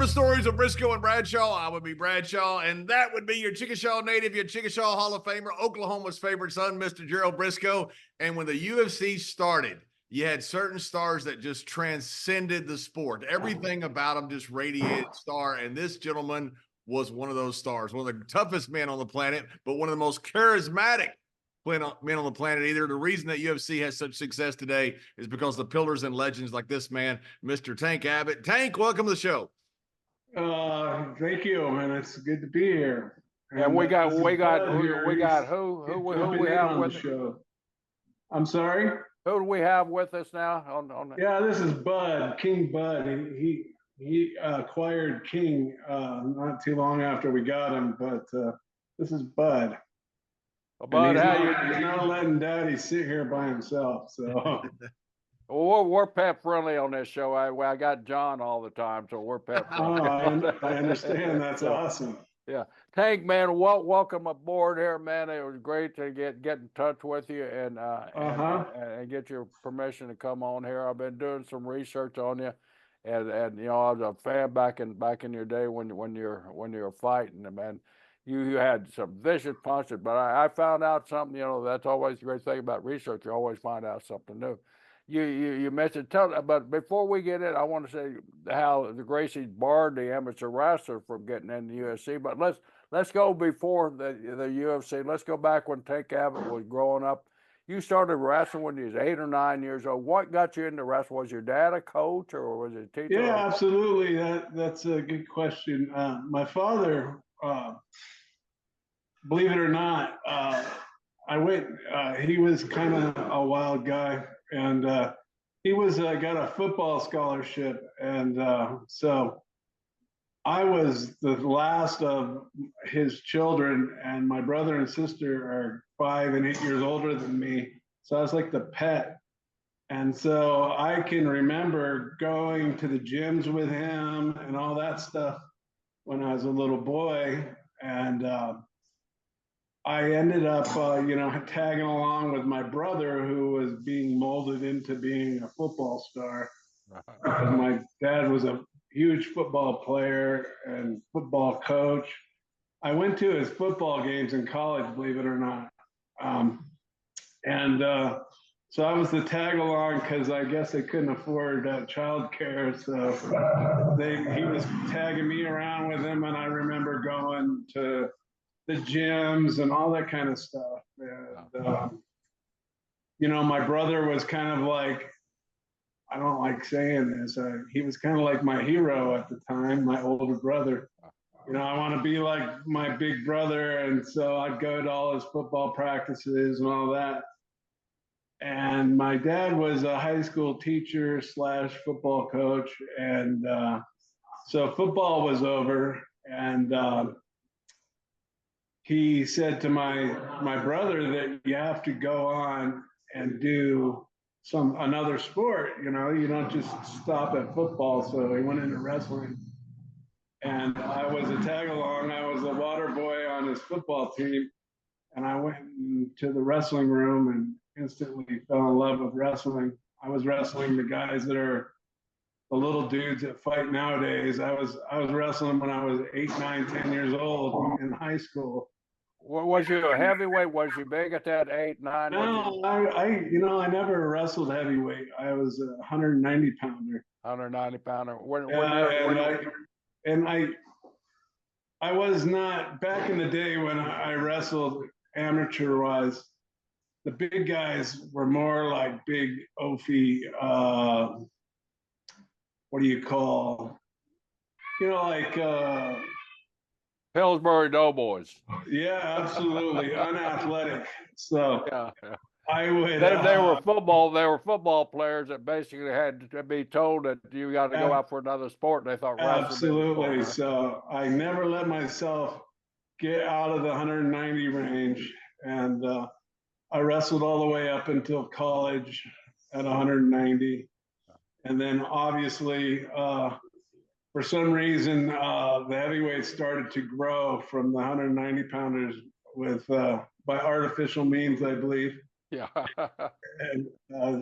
to Stories of Brisco and Bradshaw. I would be Bradshaw, and that would be your Chickasaw native, your Chickasaw Hall of Famer, Oklahoma's favorite son, Mr. Gerald Brisco. And when the UFC started, you had certain stars that just transcended the sport. Everything about them just radiated star, and this gentleman was one of those stars, one of the toughest men on the planet, but one of the most charismatic men on the planet either. The reason that UFC has such success today is because the pillars and legends like this man, Mr. Tank Abbott. Tank, welcome to the show. Thank you, man. It's good to be here. And we got who we have with the show. I'm sorry. Who do we have with us now? Yeah, this is Bud, King Bud. He acquired King not too long after we got him, but this is Bud. Bud, he's not letting Daddy sit here by himself. So we're pet friendly on this show. I got John all the time, so we're pet friendly. I understand. That's awesome. Yeah, Tank, man, welcome aboard here, man. It was great to get in touch with you and get your permission to come on here. I've been doing some research on you, and you know, I was a fan back in your day when you're fighting, man. You had some vicious punches, but I found out something. You know, that's always the great thing about research. You always find out something new. You mentioned, but before we get in, I want to say how the Gracies barred the amateur wrestler from getting in the UFC. But let's go before the UFC. Let's go back when Tank Abbott was growing up. You started wrestling when you was 8 or 9 years old. What got you into wrestling? Was your dad a coach or was it a teacher? Yeah, absolutely. That's a good question. My father, believe it or not, he was kind of a wild guy, and he was got a football scholarship, and so I was the last of his children, and my brother and sister are 5 and 8 years older than me, so I was like the pet. And so I can remember going to the gyms with him and all that stuff when I was a little boy, and I ended up, tagging along with my brother, who was being molded into being a football star. Because my dad was a huge football player and football coach. I went to his football games in college, believe it or not. So I was the tag along because I guess they couldn't afford childcare. So he was tagging me around with him, and I remember going to the gyms and all that kind of stuff. And, my brother was kind of like, I don't like saying this, he was kind of like my hero at the time, my older brother. I want to be like my big brother. And so I'd go to all his football practices and all that. And my dad was a high school teacher / football coach. And so football was over. And he said to my brother that you have to go on and do another sport, you don't just stop at football. So he went into wrestling, and I was a tag along. I was a water boy on his football team, and I went to the wrestling room and instantly fell in love with wrestling. I was wrestling the guys that are the little dudes that fight nowadays. I was wrestling when I was 8, 9, 10 years old in high school. Was you a heavyweight? Was you big at that 8, 9? No, I never wrestled heavyweight. I was a 190 pounder. 190 pounder. I was not, back in the day when I wrestled amateur wise, the big guys were more like big oafy, what do you call, like Pillsbury Doughboys. Yeah, absolutely. Unathletic. So yeah. I would. They were football players that basically had to be told that you got to go out for another sport. They thought absolutely. So I never let myself get out of the 190 range, and I wrestled all the way up until college at 190, and then obviously. For some reason, the heavyweights started to grow from the 190 pounders by artificial means, I believe. Yeah. And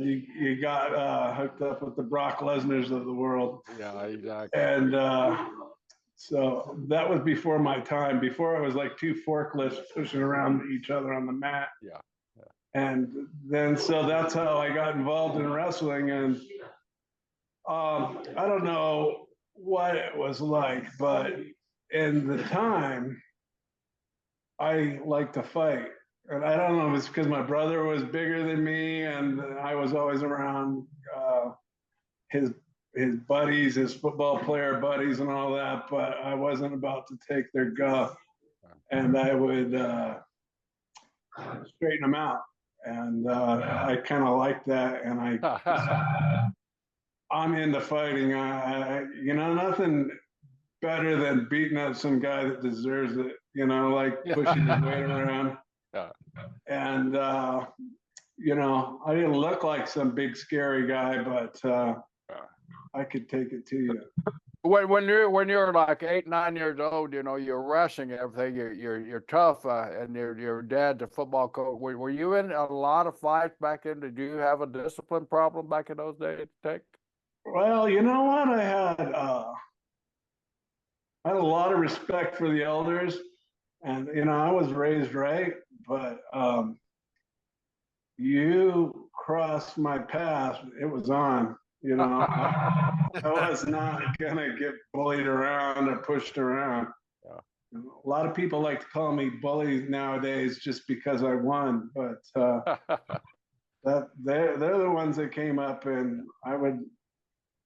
you got hooked up with the Brock Lesnar's of the world. Yeah, exactly. And so that was before my time. Before it was like two forklifts pushing around each other on the mat. Yeah. And then so that's how I got involved in wrestling. And I don't know what it was like, but in the time, I like to fight. And I don't know if it's because my brother was bigger than me and I was always around his his buddies, his football player buddies and all that, but I wasn't about to take their guff, and I would straighten them out. And I kind of like that. And I'm into fighting. Nothing better than beating up some guy that deserves it, like pushing his weight around. Yeah. And, I didn't look like some big scary guy, but I could take it to you. When you're like 8, 9 years old, you're wrestling and everything. You're tough, and your dad's a football coach. Were you in a lot of fights back then? Did you have a discipline problem back in those days, Tank? Well, you know what? I had a lot of respect for the elders, and I was raised right, but you crossed my path, it was on. I was not gonna get bullied around or pushed around. Yeah. A lot of people like to call me bully nowadays just because I won, but they're the ones that came up, and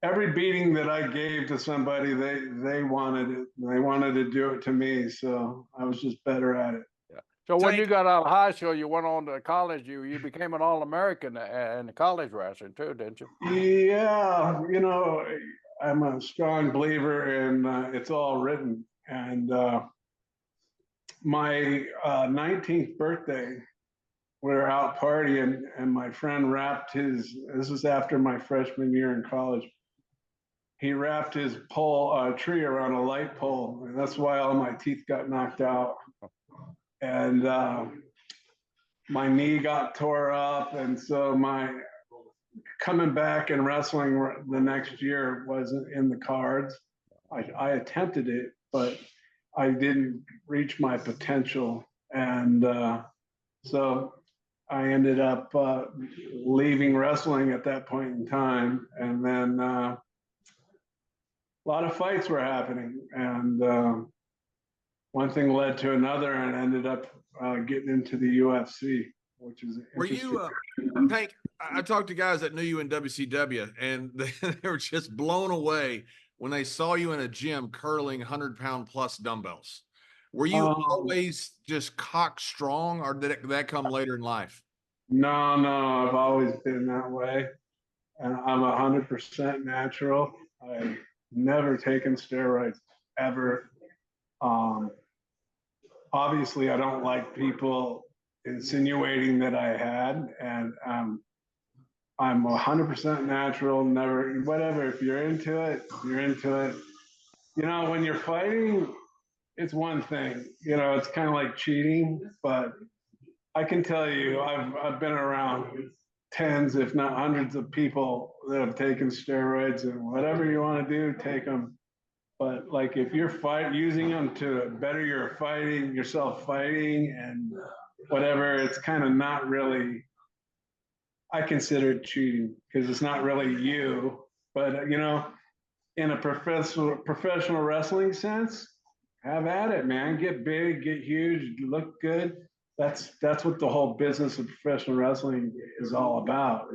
every beating that I gave to somebody, they wanted it. They wanted to do it to me, so I was just better at it. Yeah. So when you got out of high school, you went on to college. You became an All-American in college wrestling too, didn't you? Yeah, I'm a strong believer in it's all written. And my 19th birthday, we were out partying, and my friend this was after my freshman year in college. He wrapped his tree around a light pole, and that's why all my teeth got knocked out. And my knee got tore up, and so my coming back and wrestling the next year wasn't in the cards. I attempted it, but I didn't reach my potential, and so I ended up leaving wrestling at that point in time, and then a lot of fights were happening, and one thing led to another, and ended up getting into the UFC, which is were you Hank? I talked to guys that knew you in WCW, and they were just blown away when they saw you in a gym curling 100-pound plus dumbbells. Were you always just cock strong, or did that come later in life? No, I've always been that way, and I'm 100% natural. I've never taken steroids ever. Obviously, I don't like people insinuating that I had, and I'm 100% natural. Never, whatever. If you're into it, you're into it. When you're fighting, it's one thing. It's kind of like cheating, but I can tell you, I've been around tens, if not hundreds, of people that have taken steroids, and whatever you want to do, take them. But like if you're using them to better yourself fighting and whatever, it's kind of not really. I consider it cheating because it's not really you. But in a professional wrestling sense, have at it, man. Get big, get huge, look good. That's what the whole business of professional wrestling is all about.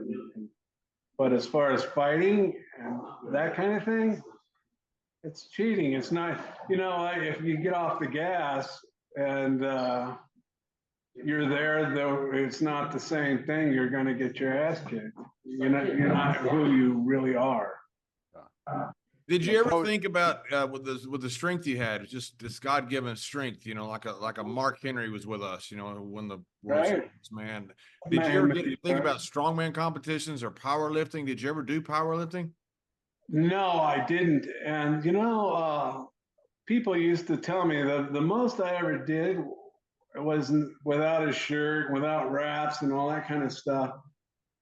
But as far as fighting and that kind of thing, it's cheating. It's not, if you get off the gas and you're there, though it's not the same thing, you're going to get your ass kicked. You're not who you really are. Did you ever think about with the strength you had, just this God-given strength, like a Mark Henry was with us, when the world champions, man. Did you ever think about strongman competitions or powerlifting? Did you ever do powerlifting? No, I didn't. And people used to tell me the most I ever did wasn't without his shirt, without wraps and all that kind of stuff,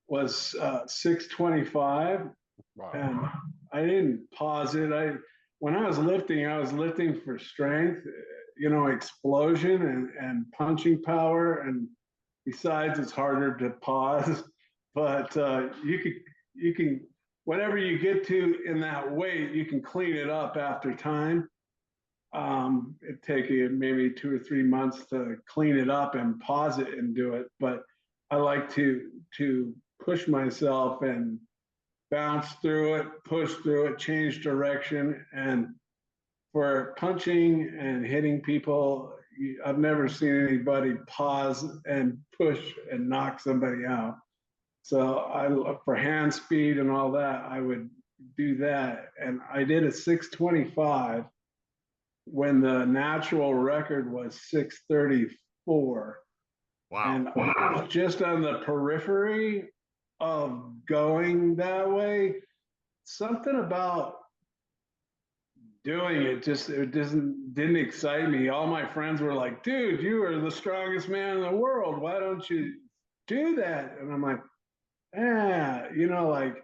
was 625. Wow. And I didn't pause it. When I was lifting for strength, explosion and punching power. And besides, it's harder to pause. But you can whatever you get to in that weight, you can clean it up after time. It'd take you maybe 2 or 3 months to clean it up and pause it and do it. But I like to push myself and bounce through it, push through it, change direction. And for punching and hitting people, I've never seen anybody pause and push and knock somebody out. So I look for hand speed and all that. I would do that. And I did a 625 when the natural record was 634. Wow. And I was just on the periphery of going that way. Something about doing it didn't excite me. All my friends were like, dude, you are the strongest man in the world. Why don't you do that? And I'm like, like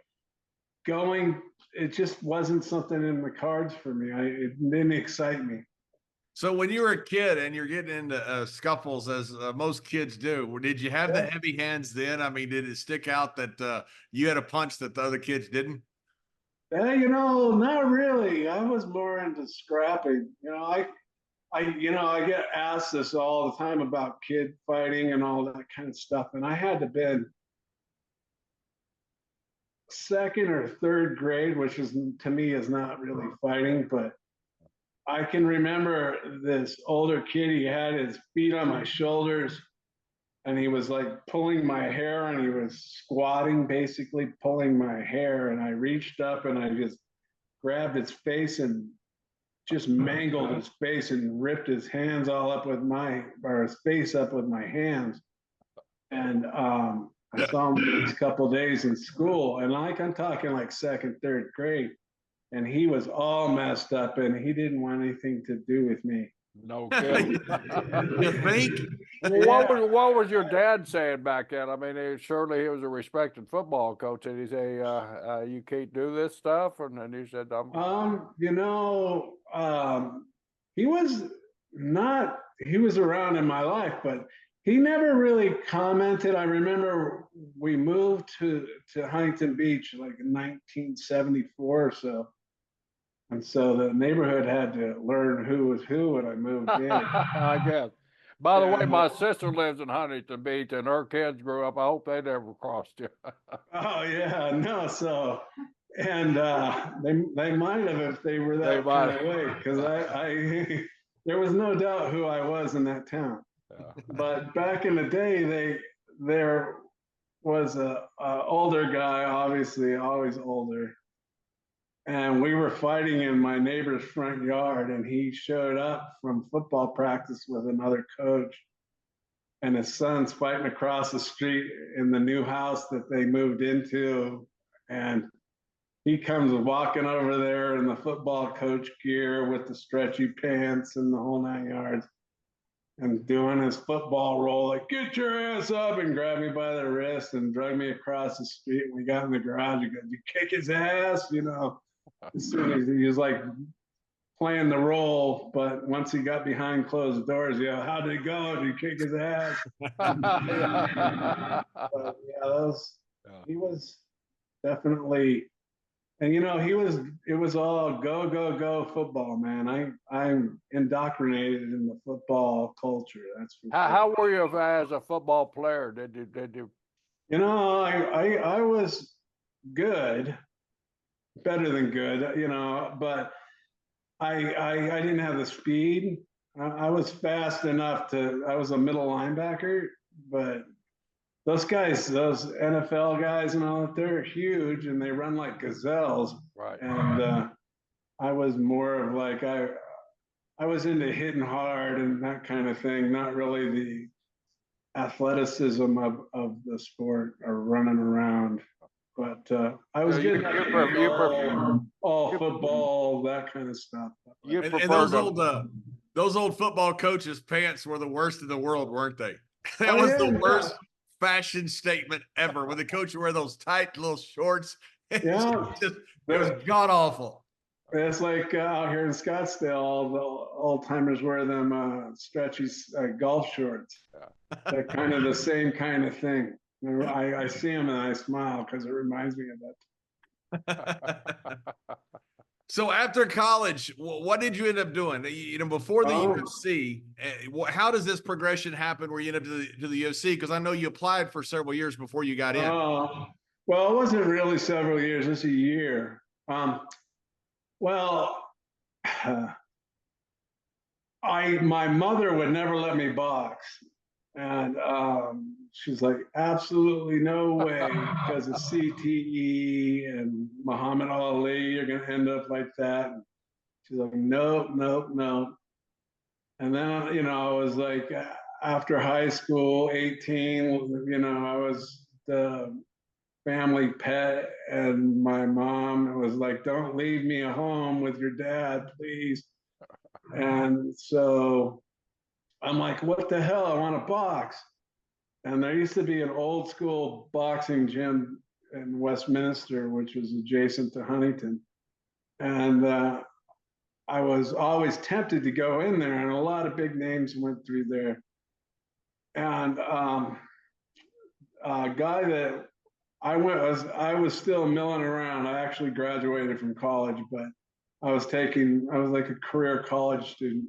going, it just wasn't something in the cards for me. It didn't excite me. So when you were a kid and you're getting into scuffles, as most kids do, did you have the heavy hands then? I mean, did it stick out that you had a punch that the other kids didn't? Not really. I was more into scrapping. I get asked this all the time about kid fighting and all that kind of stuff. And I had to been second or third grade, which is to me is not really fighting, but I can remember this older kid. He had his feet on my shoulders and he was like pulling my hair and he was squatting, basically pulling my hair. And I reached up and I just grabbed his face and just mangled his face and ripped his hands all up his face up with my hands. And I saw him for a couple of days in school, and I'm talking like second, third grade, and he was all messed up, and he didn't want anything to do with me. No kidding. You think? Well, what was your dad saying back then? I mean, surely he was a respected football coach. Did he say, "You can't do this stuff"? And then he said, he was not. He was around in my life, but he never really commented. I remember we moved to Huntington Beach like in 1974 or so. And so the neighborhood had to learn who was who when I moved in. I guess. By the way, my sister lives in Huntington Beach and her kids grew up. I hope they never crossed you. Oh, yeah. No, so, and they might have if they were that kind of way, because there was no doubt who I was in that town. Yeah. But back in the day, there was a older guy, obviously always older, and we were fighting in my neighbor's front yard, and he showed up from football practice with another coach, and his son's fighting across the street in the new house that they moved into, and he comes walking over there in the football coach gear with the stretchy pants and the whole 9 yards, and doing his football roll, like, get your ass up, and grabbed me by the wrist and dragged me across the street. And we got in the garage. He goes, you kick his ass, as soon as he was like playing the role. But once he got behind closed doors, how did it go? Did he kick his ass? But, he was definitely. And it was all go, go, go football, man. I'm indoctrinated in the football culture. That's for sure. How were you as a football player? Did you? I was good, better than good, but I didn't have the speed. I was fast enough I was a middle linebacker, but those guys, those NFL guys and all that, they're huge and they run like gazelles. Right. And I was more of like, I was into hitting hard and that kind of thing, not really the athleticism of the sport or running around. But I was good. All football, that kind of stuff. And those old Those old football coaches' pants were the worst in the world, weren't they? That Oh was yeah, the yeah, worst fashion statement ever. When the coach would wear those tight little shorts, yeah. it was god awful. It's like out here in Scottsdale, all the old timers wear them stretchy golf shorts. They're kind of the same kind of thing. I see them and I smile because it reminds me of that. So after college, what did you end up doing? Before the UFC, how does this progression happen where you end up to the UFC? Because I know you applied for several years before you got in. Well, it wasn't really several years, just a year. Well, my mother would never let me box. And she's like, absolutely no way, because of CTE and Muhammad Ali, you're going to end up like that. And she's like, nope, nope, nope. And then, I was like, after high school, 18, I was the family pet, and my mom was like, don't leave me at home with your dad, please. And so I'm like, what the hell? I want to box. And there used to be an old school boxing gym in Westminster, which was adjacent to Huntington. And I was always tempted to go in there, and a lot of big names went through there. And a guy that I was still milling around. I actually graduated from college, but I was like a career college student.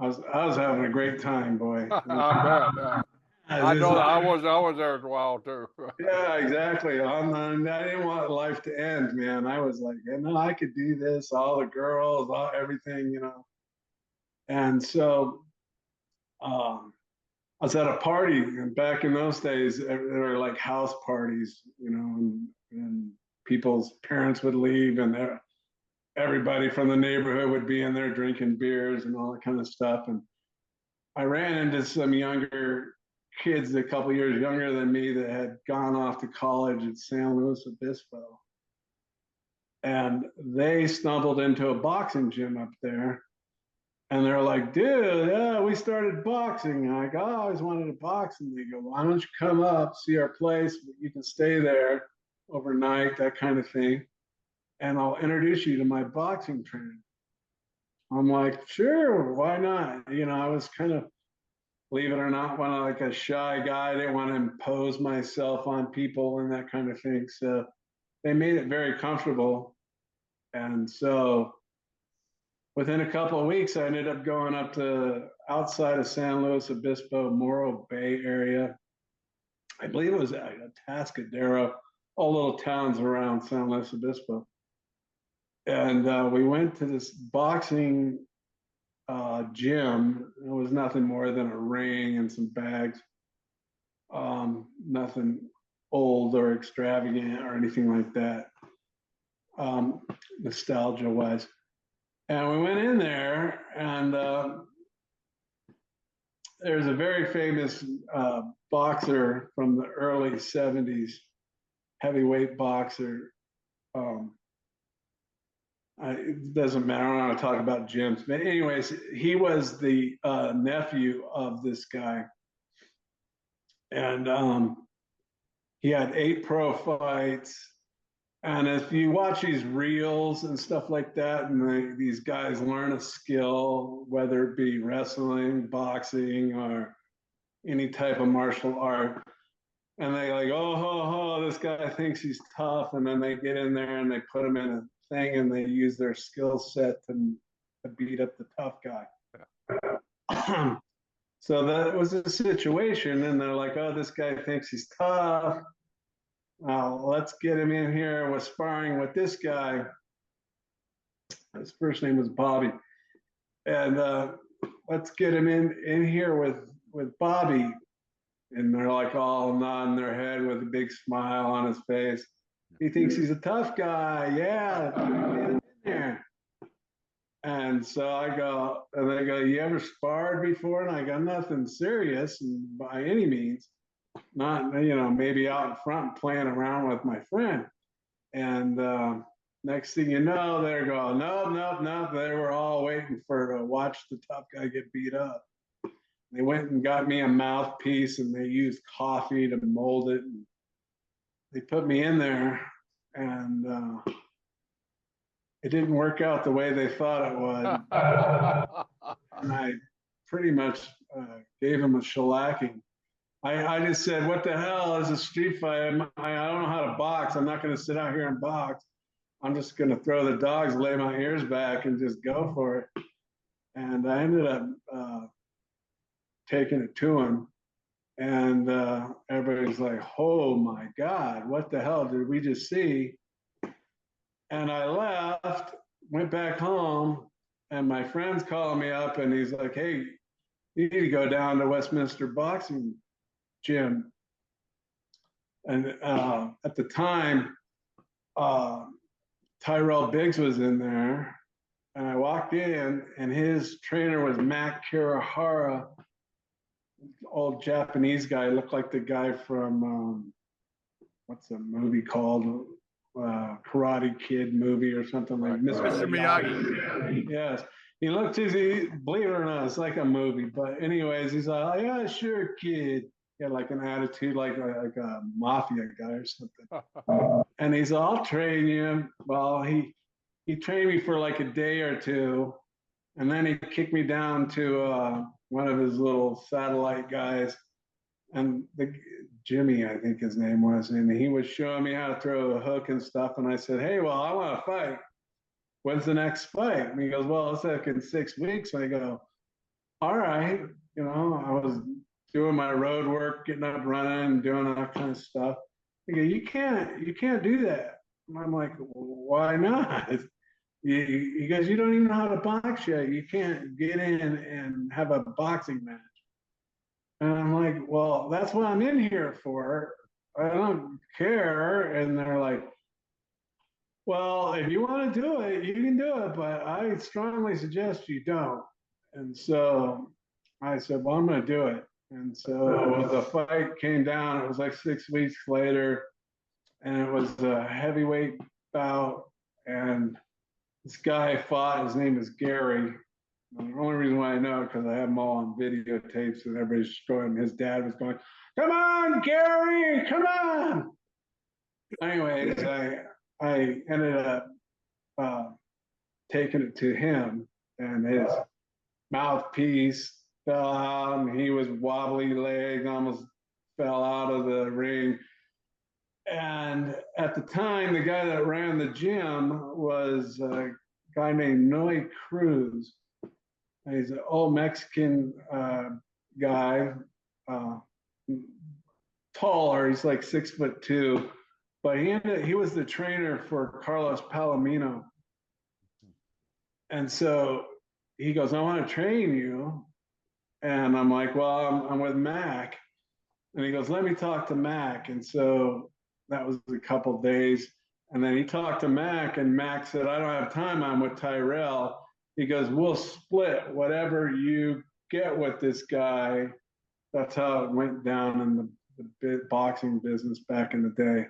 I was having a great time, boy. I bet. I know that I was there as well too. Yeah, exactly. I didn't want life to end, man. I was like, I could do this. All the girls, everything. And so I was at a party, and back in those days, there were like house parties, and people's parents would leave, and everybody from the neighborhood would be in there drinking beers and all that kind of stuff. And I ran into some younger kids, a couple years younger than me, that had gone off to college at San Luis Obispo. And they stumbled into a boxing gym up there. And they're like, dude, yeah, we started boxing. And I go, I always wanted to box. And they go, why don't you come up, see our place? You can stay there overnight, that kind of thing. And I'll introduce you to my boxing trainer. I'm like, sure, why not? I was kind of, believe it or not, when I'm like a shy guy, I didn't want to impose myself on people and that kind of thing. So they made it very comfortable. And so within a couple of weeks, I ended up going up to outside of San Luis Obispo, Morro Bay area. I believe it was Atascadero, all little towns around San Luis Obispo. And we went to this boxing gym. It was nothing more than a ring and some bags. Nothing old or extravagant or anything like that, nostalgia wise. And we went in there, and there's a very famous boxer from the early 70s, heavyweight boxer. It doesn't matter. I don't want to talk about gyms. But anyways, he was the nephew of this guy. And he had 8 pro fights. And if you watch these reels and stuff like that, and these guys learn a skill, whether it be wrestling, boxing, or any type of martial art, and they like, oh, this guy thinks he's tough, and then they get in there and they put him in a thing and they use their skill set to beat up the tough guy. So that was a situation, and they're like, oh, this guy thinks he's tough. Let's get him in here. We're sparring with this guy. His first name was Bobby. And let's get him in here with Bobby. And they're like all nodding their head with a big smile on his face. He thinks he's a tough guy. Yeah, get him in there. And so I go, and they go, you ever sparred before? And I go, nothing serious by any means. Not, maybe out in front playing around with my friend. And Next thing you know, they're going, nope, nope, nope. They were all waiting to watch the tough guy get beat up. They went and got me a mouthpiece, and they used coffee to mold it. And they put me in there, and it didn't work out the way they thought it would. And I pretty much gave them a shellacking. I just said, what the hell is a street fight? I don't know how to box. I'm not going to sit out here and box. I'm just going to throw the dogs, lay my ears back, and just go for it. And I ended up taking it to him. And everybody's like, oh my God, what the hell did we just see? And I left, went back home, and my friend's calling me up, and he's like, hey, you need to go down to Westminster Boxing Gym. And at the time, Tyrell Biggs was in there, and I walked in, and his trainer was Matt Kirihara, old Japanese guy, looked like the guy from what's the movie called? Karate Kid movie or something like Mr. Miyagi. Yes. He looked, believe it or not, it's like a movie. But anyways, he's like, oh, yeah, sure, kid. He had like an attitude like a mafia guy or something. And he's like, I'll train you. Well, he trained me for like a day or two. And then he kicked me down to one of his little satellite guys. And Jimmy, I think his name was, and he was showing me how to throw a hook and stuff. And I said, hey, well, I want to fight. When's the next fight? And he goes, well, it's like in 6 weeks. And I go, all right. You know, I was doing my road work, getting up running, doing all that kind of stuff. He goes, you can't do that. And I'm like, why not? He goes, you don't even know how to box yet. You can't get in and have a boxing match. And I'm like, well, that's what I'm in here for. I don't care. And they're like, well, if you want to do it, you can do it, but I strongly suggest you don't. And so I said, well, I'm going to do it. And so the fight came down. It was like 6 weeks later, and it was a heavyweight bout. And this guy fought. His name is Gary. And the only reason why I know it because I have them all on videotapes, and everybody's showing. His dad was going, "Come on, Gary, come on!" Anyways, I ended up taking it to him, and his mouthpiece fell out, and he was wobbly legs, almost fell out of the ring. And at the time, the guy that ran the gym was a guy named Noe Cruz. He's an old Mexican guy, taller. He's like 6'2", but he was the trainer for Carlos Palomino. And so he goes, I want to train you. And I'm like, well, I'm with Mac. And he goes, let me talk to Mac. And so that was a couple days. And then he talked to Mac, and Mac said, I don't have time. I'm with Tyrell. He goes, we'll split whatever you get with this guy. That's how it went down in the boxing business back in the day.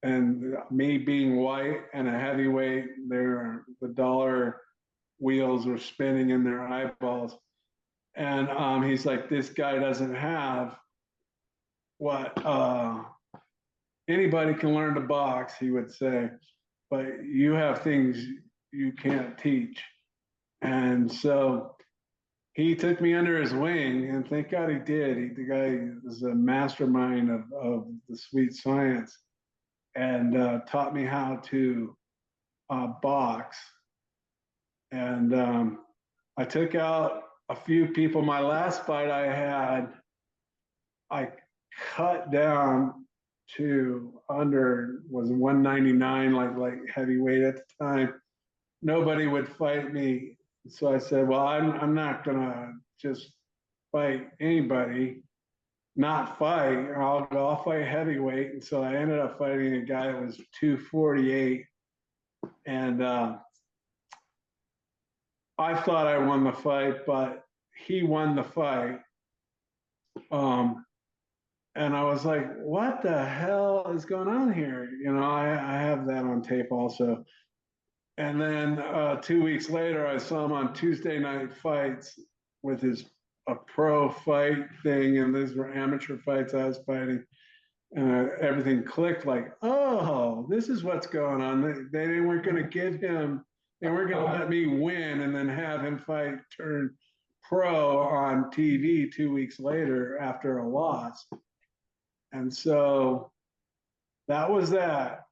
And me being white and a heavyweight, the dollar wheels were spinning in their eyeballs. And he's like, this guy doesn't have what anybody can learn to box, he would say, but you have things you can't teach. And so he took me under his wing, and thank God he did. The guy is a mastermind of the sweet science, and taught me how to box. And I took out a few people. My last fight I cut down to was 199, like heavyweight at the time. Nobody would fight me. So I said, well, I'm not gonna just fight anybody, not fight. I'll fight heavyweight. And so I ended up fighting a guy that was 248. And I thought I won the fight, but he won the fight. And I was like, what the hell is going on here? I have that on tape also. And then 2 weeks later, I saw him on Tuesday Night Fights with a pro fight thing, and these were amateur fights I was fighting, and everything clicked. Like, oh, this is what's going on. They weren't going to they weren't going to let me win and then have him turn pro on TV 2 weeks later after a loss. And so that was that.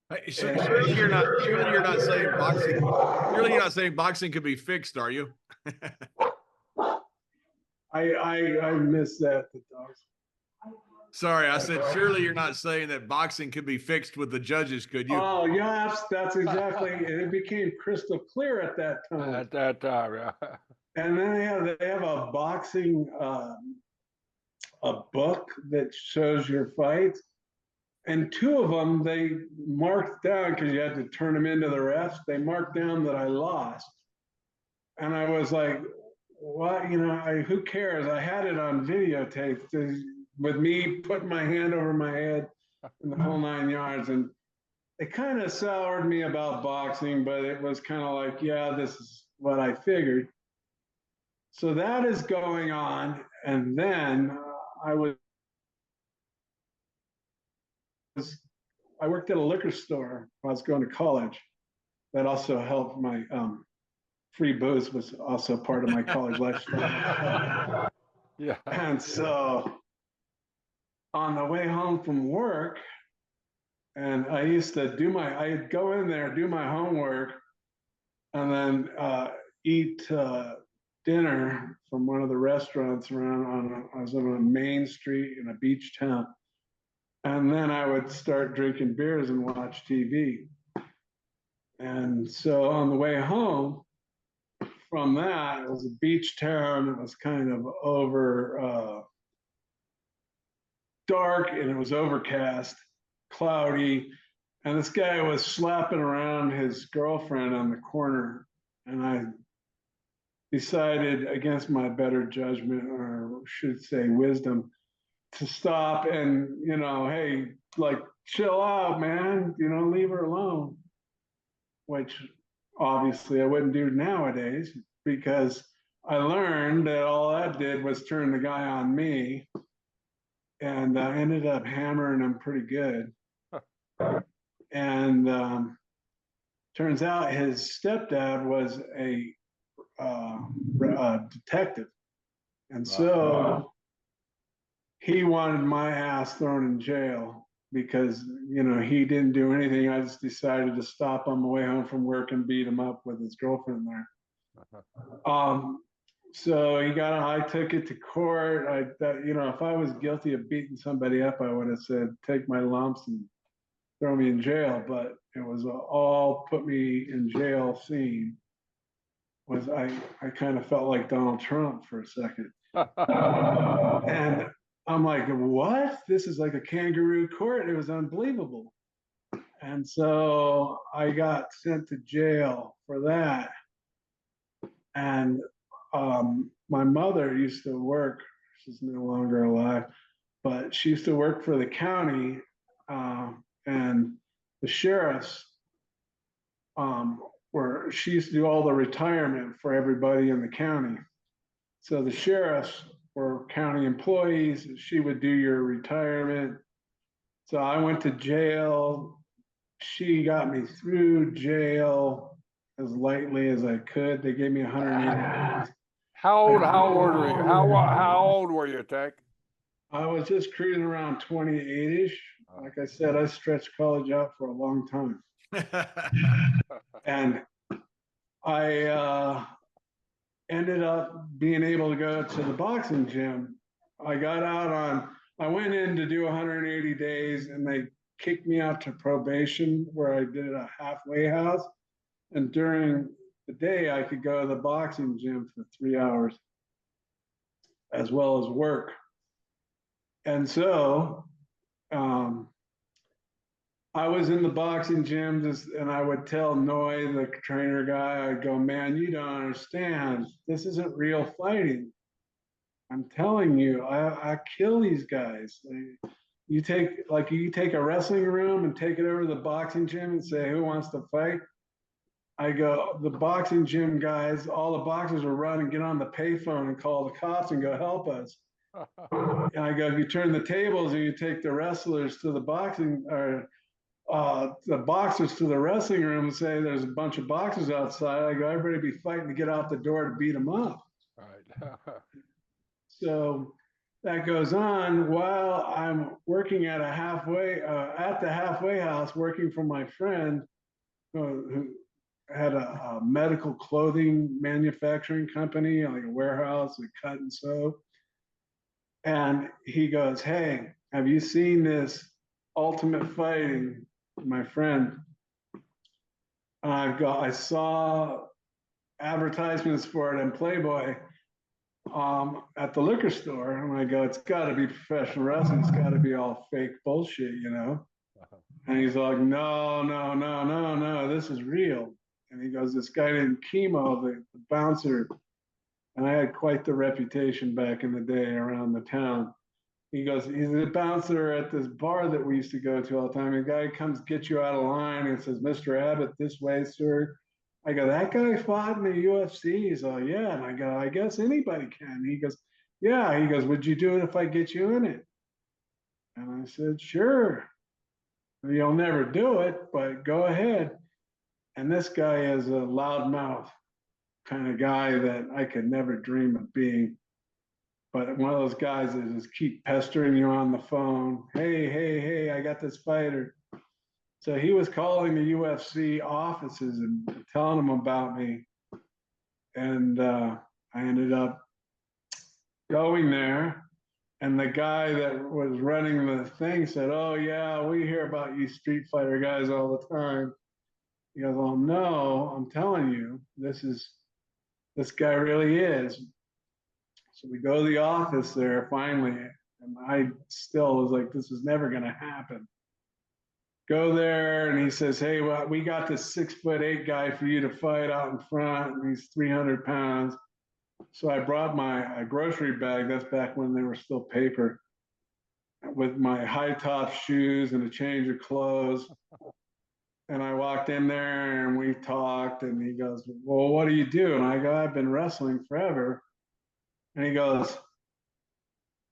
Hey, surely you're not saying boxing. Surely you're not saying boxing could be fixed, are you? I miss that. The dogs. Sorry, I said surely you're not saying that boxing could be fixed with the judges, could you? Oh, yeah, that's exactly. And it became crystal clear at that time. At that time, yeah. And then they have a boxing a book that shows your fights, and two of them they marked down because you had to turn them into the refs. They marked down that I lost, and I was like, "What? Who cares? I had it on videotape with me putting my hand over my head and the whole 9 yards." And it kind of soured me about boxing, but it was kind of like, yeah, this is what I figured. So that is going on, and then I worked at a liquor store when I was going to college. That also helped my free booze was also part of my college lifestyle. Yeah. And so on the way home from work, and I used to I'd go in there, do my homework, and then eat dinner from one of the restaurants around I was on a main street in a beach town. And then I would start drinking beers and watch TV. And so on the way home from that, it was a beach town. It was kind of over dark, and it was overcast, cloudy. And this guy was slapping around his girlfriend on the corner. And I decided, against my better judgment, or should say wisdom, to stop and, hey, like, chill out, man, leave her alone, which obviously I wouldn't do nowadays, because I learned that all that did was turn the guy on me, and I ended up hammering him pretty good. And turns out his stepdad was a detective, and so he wanted my ass thrown in jail because he didn't do anything. I just decided to stop on the way home from work and beat him up with his girlfriend there. So I took it to court. If I was guilty of beating somebody up, I would have said, take my lumps and throw me in jail. But it was all put me in jail scene. I kind of felt like Donald Trump for a second. And I'm like, what? This is like a kangaroo court. It was unbelievable. And so I got sent to jail for that. And my mother used to work, she's no longer alive, but she used to work for the county, and the sheriffs where she used to do all the retirement for everybody in the county. So the sheriffs were county employees. She would do your retirement. So I went to jail. She got me through jail as lightly as I could. They gave me 180 days. How old were you? How old were you, Tank? I was just cruising around 28-ish. Like I said, I stretched college out for a long time. And I ended up being able to go to the boxing gym. I went in to do 180 days, and they kicked me out to probation, where I did a halfway house. And during the day, I could go to the boxing gym for 3 hours, as well as work. And so I was in the boxing gym, and I would tell Noy, the trainer guy, I'd go, man, you don't understand. This isn't real fighting. I'm telling you, I kill these guys. You take a wrestling room and take it over to the boxing gym and say, who wants to fight? I go, the boxing gym guys, all the boxers will run and get on the payphone and call the cops and go, help us. And I go, you turn the tables and you take the wrestlers to the boxing, or the boxers to the wrestling room and say there's a bunch of boxers outside. I go, everybody be fighting to get out the door to beat them up. Right. So that goes on while I'm working at the halfway house, working for my friend who had a medical clothing manufacturing company, like a warehouse, a cut and sew. And he goes, hey, have you seen this Ultimate Fighting, my friend? I saw advertisements for it in Playboy at the liquor store. And I go, it's got to be professional wrestling. It's got to be all fake bullshit, you know? And he's like, no, no, no, no, no, this is real. And he goes, this guy named Chemo, the bouncer, and I had quite the reputation back in the day around the town. He goes, he's a bouncer at this bar that we used to go to all the time. And the guy comes, get you out of line and says, Mr. Abbott, this way, sir. I go, that guy fought in the UFC. He's like, yeah. And I go, I guess anybody can. He goes, yeah. He goes, would you do it if I get you in it? And I said, sure. You'll never do it, but go ahead. And this guy is a loudmouth kind of guy that I could never dream of being. But one of those guys that just keep pestering you on the phone. Hey, hey, hey, I got this fighter. So he was calling the UFC offices and telling them about me. And I ended up going there. And the guy that was running the thing said, oh, yeah, we hear about you Street Fighter guys all the time. He goes, oh, no, I'm telling you, this guy really is. So we go to the office there finally, and I still was like, this is never going to happen. Go there, and he says, hey, well, we got this 6'8" guy for you to fight out in front, and he's 300 pounds. So I brought my grocery bag, that's back when they were still paper, with my high top shoes and a change of clothes. And I walked in there and we talked, and he goes, well, what do you do? And I go, I've been wrestling forever. And he goes,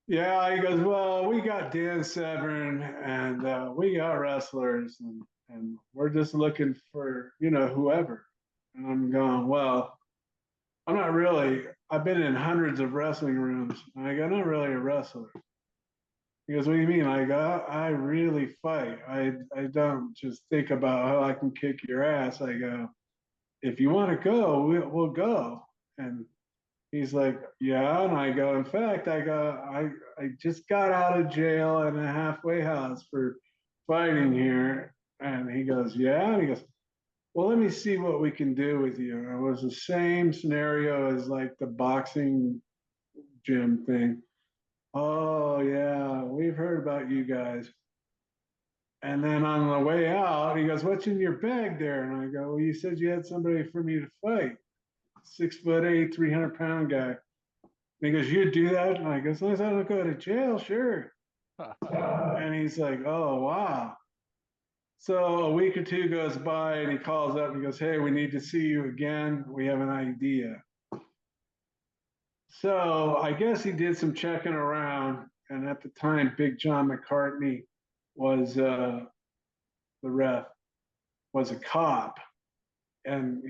yeah, he goes, well, we got Dan Severn and we got wrestlers and we're just looking for, you know, whoever. And I'm going, well, I'm not really, I've been in hundreds of wrestling rooms. And I go, I'm not really a wrestler. He goes, what do you mean? I go, I really fight. I don't just think about how I can kick your ass. I go, if you want to go, we'll go. And he's like, yeah. And I go, in fact, I just got out of jail in a halfway house for fighting here. And he goes, yeah. And he goes, well, let me see what we can do with you. And it was the same scenario as like the boxing gym thing. Oh, yeah, we've heard about you guys. And then on the way out, he goes, what's in your bag there? And I go, well, you said you had somebody for me to fight. 6'8", 300-pound guy. And he goes, you do that? And I go, as long as I don't go to jail, sure. And he's like, oh, wow. So a week or two goes by and he calls up and he goes, hey, we need to see you again. We have an idea. So I guess he did some checking around. And at the time, Big John McCartney was the ref, was a cop. And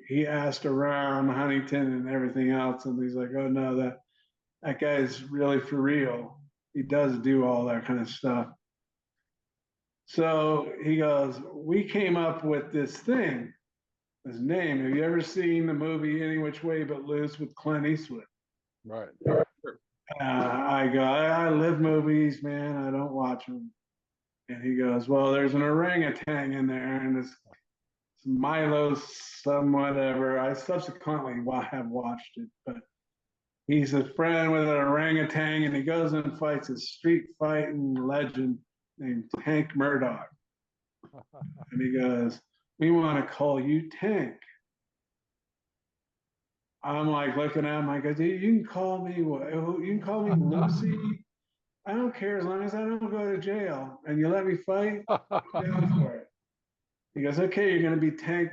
he asked around Huntington and everything else, and he's like, oh no, that guy's really for real. He does do all that kind of stuff. So he goes, we came up with this thing, his name. Have you ever seen the movie Any Which Way But Loose with Clint Eastwood? Right. I go, I live movies, man. I don't watch them. And he goes, well, there's an orangutan in there, and it's Milo, some whatever. I subsequently have watched it, but he's a friend with an orangutan, and he goes and fights a street fighting legend named Tank Murdoch. And he goes, we want to call you Tank. I'm like looking at him. I go, "Dude, you can call me what? You can call me Lucy. I don't care as long as I don't go to jail and you let me fight. I'm down for it." He goes, "Okay, you're going to be Tank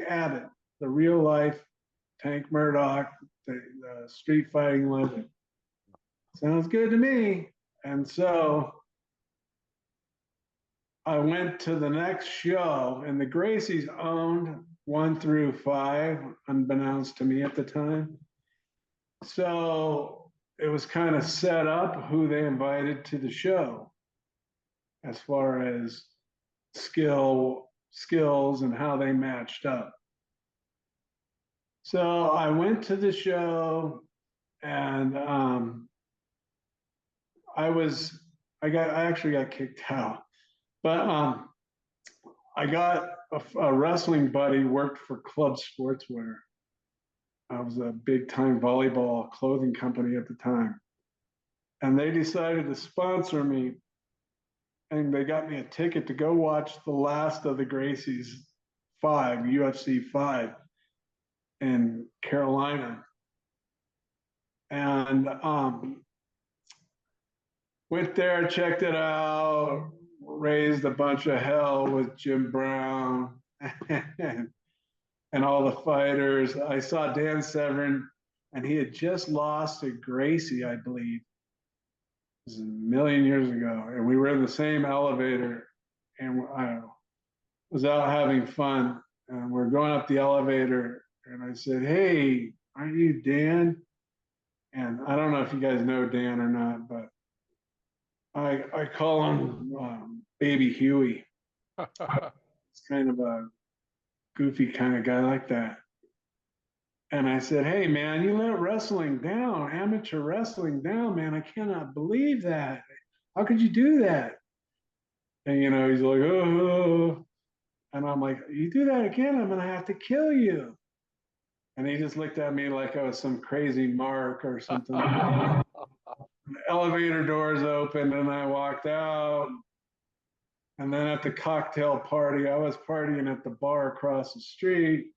Abbott, the real life Tank Murdoch, the street fighting legend." Sounds good to me. And so I went to the next show, and the Gracies owned 1 through 5, unbeknownst to me at the time. So it was kind of set up who they invited to the show as far as skills and how they matched up. So I went to the show, and I actually got kicked out, but I got a wrestling buddy, worked for Club Sportswear. I was a big time volleyball clothing company at the time. And they decided to sponsor me, and they got me a ticket to go watch the last of the Gracies 5, UFC 5 in Carolina. And went there, checked it out, raised a bunch of hell with Jim Brown and all the fighters. I saw Dan Severn, and he had just lost to Gracie, I believe. It was a million years ago. And we were in the same elevator, and I was out having fun. And we're going up the elevator, and I said, "Hey, aren't you Dan?" And I don't know if you guys know Dan or not, but I call him Baby Huey. It's kind of a goofy kind of guy like that. And I said, "Hey, man, you let wrestling down, amateur wrestling down, man. I cannot believe that. How could you do that?" And, he's like, "Oh." And I'm like, "You do that again, I'm going to have to kill you." And he just looked at me like I was some crazy mark or something. The elevator doors opened, and I walked out. And then at the cocktail party, I was partying at the bar across the street.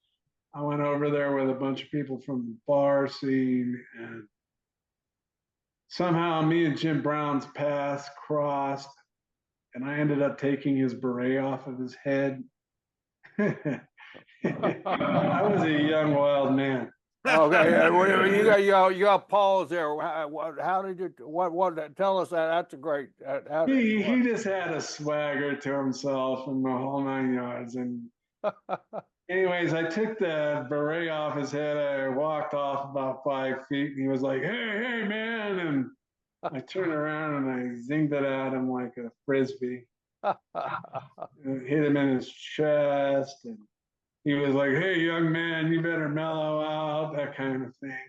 I went over there with a bunch of people from the bar scene, and somehow me and Jim Brown's paths crossed, and I ended up taking his beret off of his head. I was a young, wild man. Okay, you got pause there. How did you? What? Tell us that. That's a great. He just had a swagger to himself and the whole 9 yards. And anyways, I took the beret off his head. I walked off about 5 feet, and he was like, hey, man. And I turned around and I zinged it at him like a frisbee. Hit him in his chest. And he was like, "Hey, young man, you better mellow out," that kind of thing.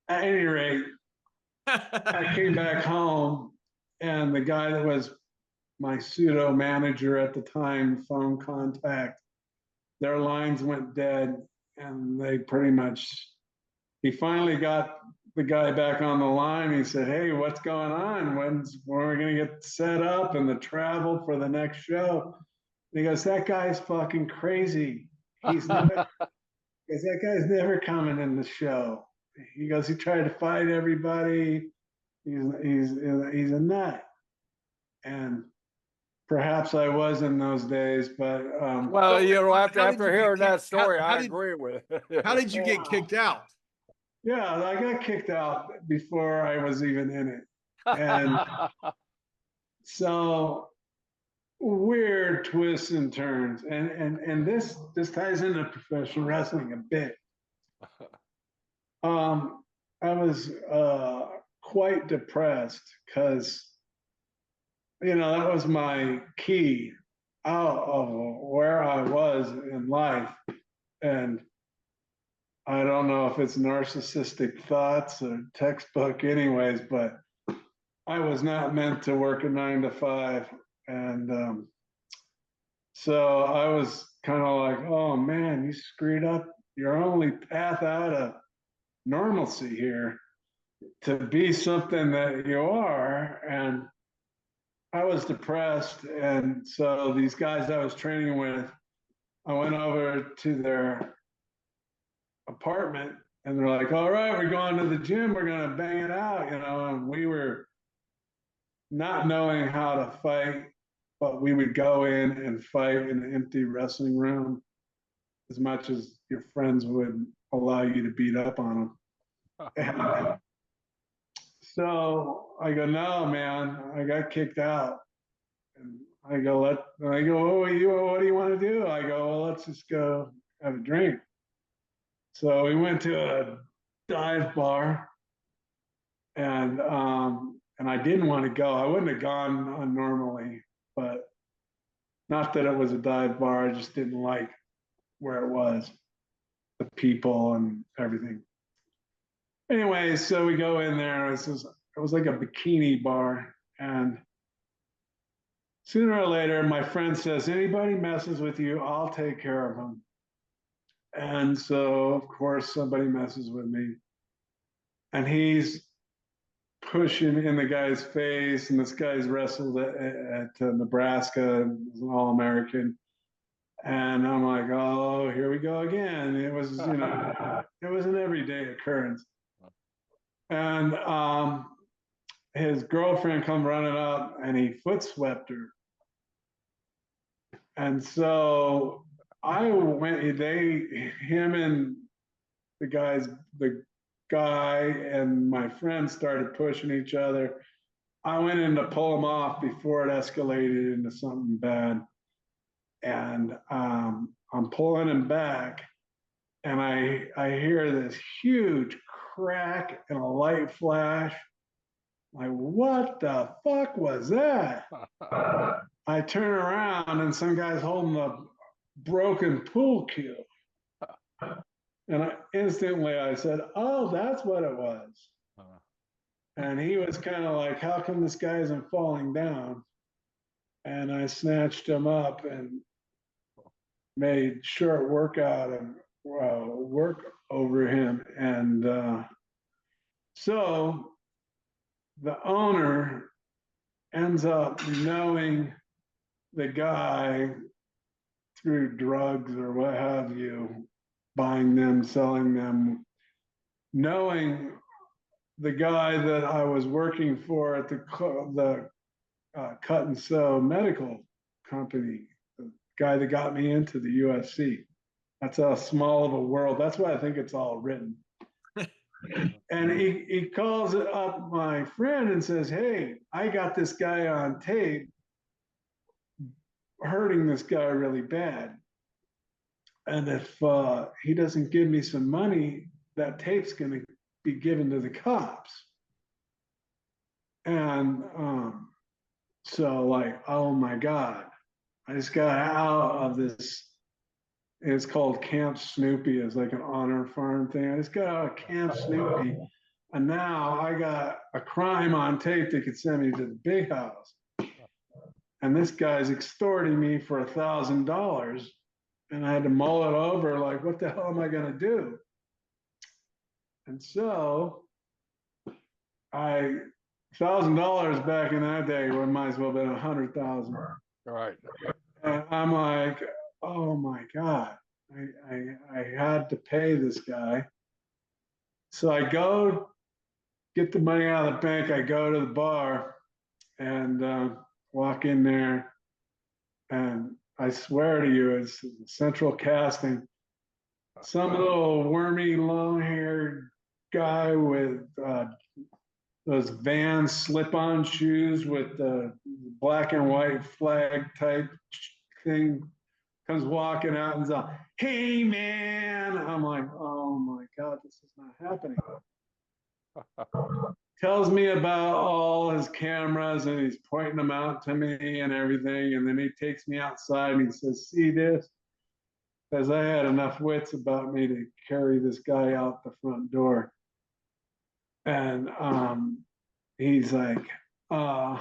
At any rate, I came back home, and the guy that was my pseudo manager at the time, phone contact, their lines went dead, and he finally got the guy back on the line. He said, "Hey, what's going on? When are we going to get set up and the travel for the next show?" And he goes, "That guy's fucking crazy. Because that guy's never coming in the show." He goes, "He tried to fight everybody. He's a nut." And perhaps I was in those days, but well, after hearing that story, I agree with it. How did you get kicked out? Yeah, I got kicked out before I was even in it. And so weird twists and turns. And this ties into professional wrestling a bit. I was quite depressed because, that was my key out of where I was in life. And I don't know if it's narcissistic thoughts or textbook anyways, but I was not meant to work a 9 to 5. And so I was kind of like, "Oh man, you screwed up your only path out of normalcy here to be something that you are." And I was depressed. And so these guys I was training with, I went over to their apartment, and they're like, all right, we're going to the gym, we're gonna bang it out, and we were not knowing how to fight, but we would go in and fight in an empty wrestling room as much as your friends would allow you to beat up on them. And so I go, no, man, I got kicked out. And I go, oh, what do you want to do? I go, well, let's just go have a drink. So we went to a dive bar, and I didn't want to go. I wouldn't have gone normally, but not that it was a dive bar. I just didn't like where it was, the people and everything. Anyway, so we go in there. It was like a bikini bar, and sooner or later, my friend says, anybody messes with you, I'll take care of them. And so, of course, somebody messes with me. And he's pushing in the guy's face, and this guy's wrestled at Nebraska, was an All-American. And I'm like, oh, here we go again. It was, it was an everyday occurrence. And his girlfriend come running up, and he foot swept her. And so I went, him and the guy and my friend started pushing each other. I went in to pull him off before it escalated into something bad. And I'm pulling him back, and I hear this huge crack and a light flash. Like, what the fuck was that? I turn around, and some guy's holding a broken pool cue. And instantly I said, oh, that's what it was. And he was kind of like, how come this guy isn't falling down? And I snatched him up and made short workout and work over him. And so the owner ends up knowing the guy through drugs or what have you, buying them, selling them, knowing the guy that I was working for at the cut and sew medical company, the guy that got me into the UFC. That's how small of a world. That's why I think it's all written. And he calls it up my friend and says, hey, I got this guy on tape hurting this guy really bad. And if he doesn't give me some money, that tape's going to be given to the cops. And so, like, oh my God, I just got out of this. It's called Camp Snoopy. It's like an honor farm thing. I just got out of Camp Snoopy, and now I got a crime on tape that could send me to the big house. And this guy's extorting me for $1,000. And I had to mull it over, like, what the hell am I going to do? And so $1,000 back in that day, well, might as well have been 100,000. Right. And I'm like, oh my God, I had to pay this guy. So I go get the money out of the bank. I go to the bar and walk in there, and I swear to you, it's central casting. Some little wormy, long-haired guy with those Vans slip-on shoes with the black and white flag type thing comes walking out and says, hey, man. I'm like, oh, my God, this is not happening. Tells me about all his cameras, and he's pointing them out to me and everything. And then he takes me outside and he says, see this? Because I had enough wits about me to carry this guy out the front door. And he's like, I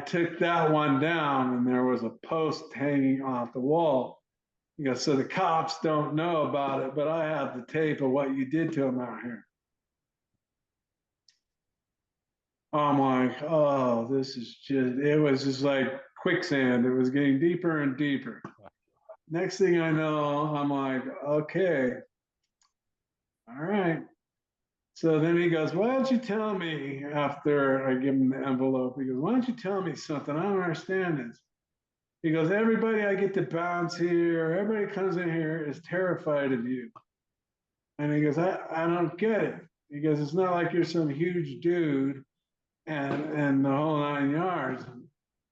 took that one down, and there was a post hanging off the wall. He goes, so the cops don't know about it, but I have the tape of what you did to him out here. I'm like, oh, this is just, it was just like quicksand. It was getting deeper and deeper. Next thing I know, I'm like, okay, all right. So then he goes, why don't you tell me, after I give him the envelope, he goes, why don't you tell me something? I don't understand this. He goes, everybody I get to bounce here, everybody comes in here is terrified of you. And he goes, I don't get it. He goes, it's not like you're some huge dude and the whole 9 yards.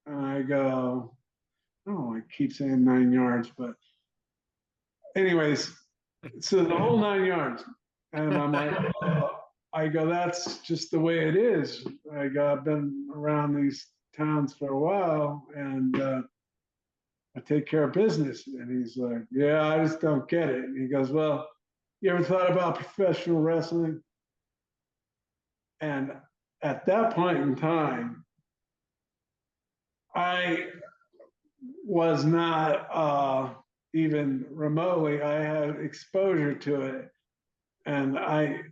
And I go, oh, I keep saying 9 yards, but anyways, so the whole 9 yards. And I'm like, oh. I go, that's just the way it is. I go, I've been around these towns for a while, and I take care of business. And he's like, yeah, I just don't get it. And he goes, well, you ever thought about professional wrestling? And at that point in time, I was not even remotely, I had exposure to it. And I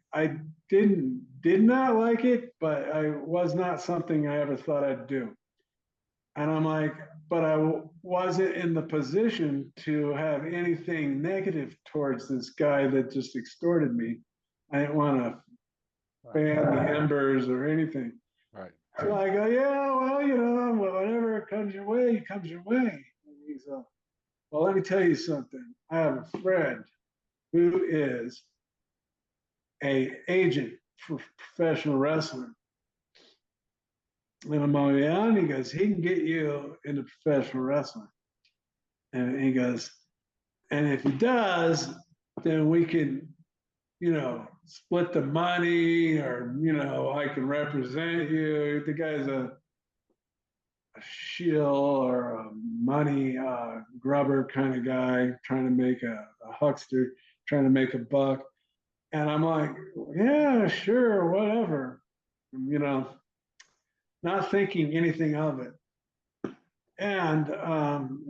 did not like it, but I was not something I ever thought I'd do. And I'm like, but I wasn't in the position to have anything negative towards this guy that just extorted me. I didn't want to fan the embers or anything. Right. So I go, yeah, well, you know, whatever comes your way, comes your way. And he's like, well, let me tell you something. I have a friend who is a agent for professional wrestling. And I'm like, yeah, and he goes, he can get you into professional wrestling. And he goes, and if he does, then we can, you know, split the money, or, you know, I can represent you. The guy's a shill or a money grubber kind of guy, trying to make a huckster, trying to make a buck. And I'm like, yeah, sure, whatever, you know, not thinking anything of it. And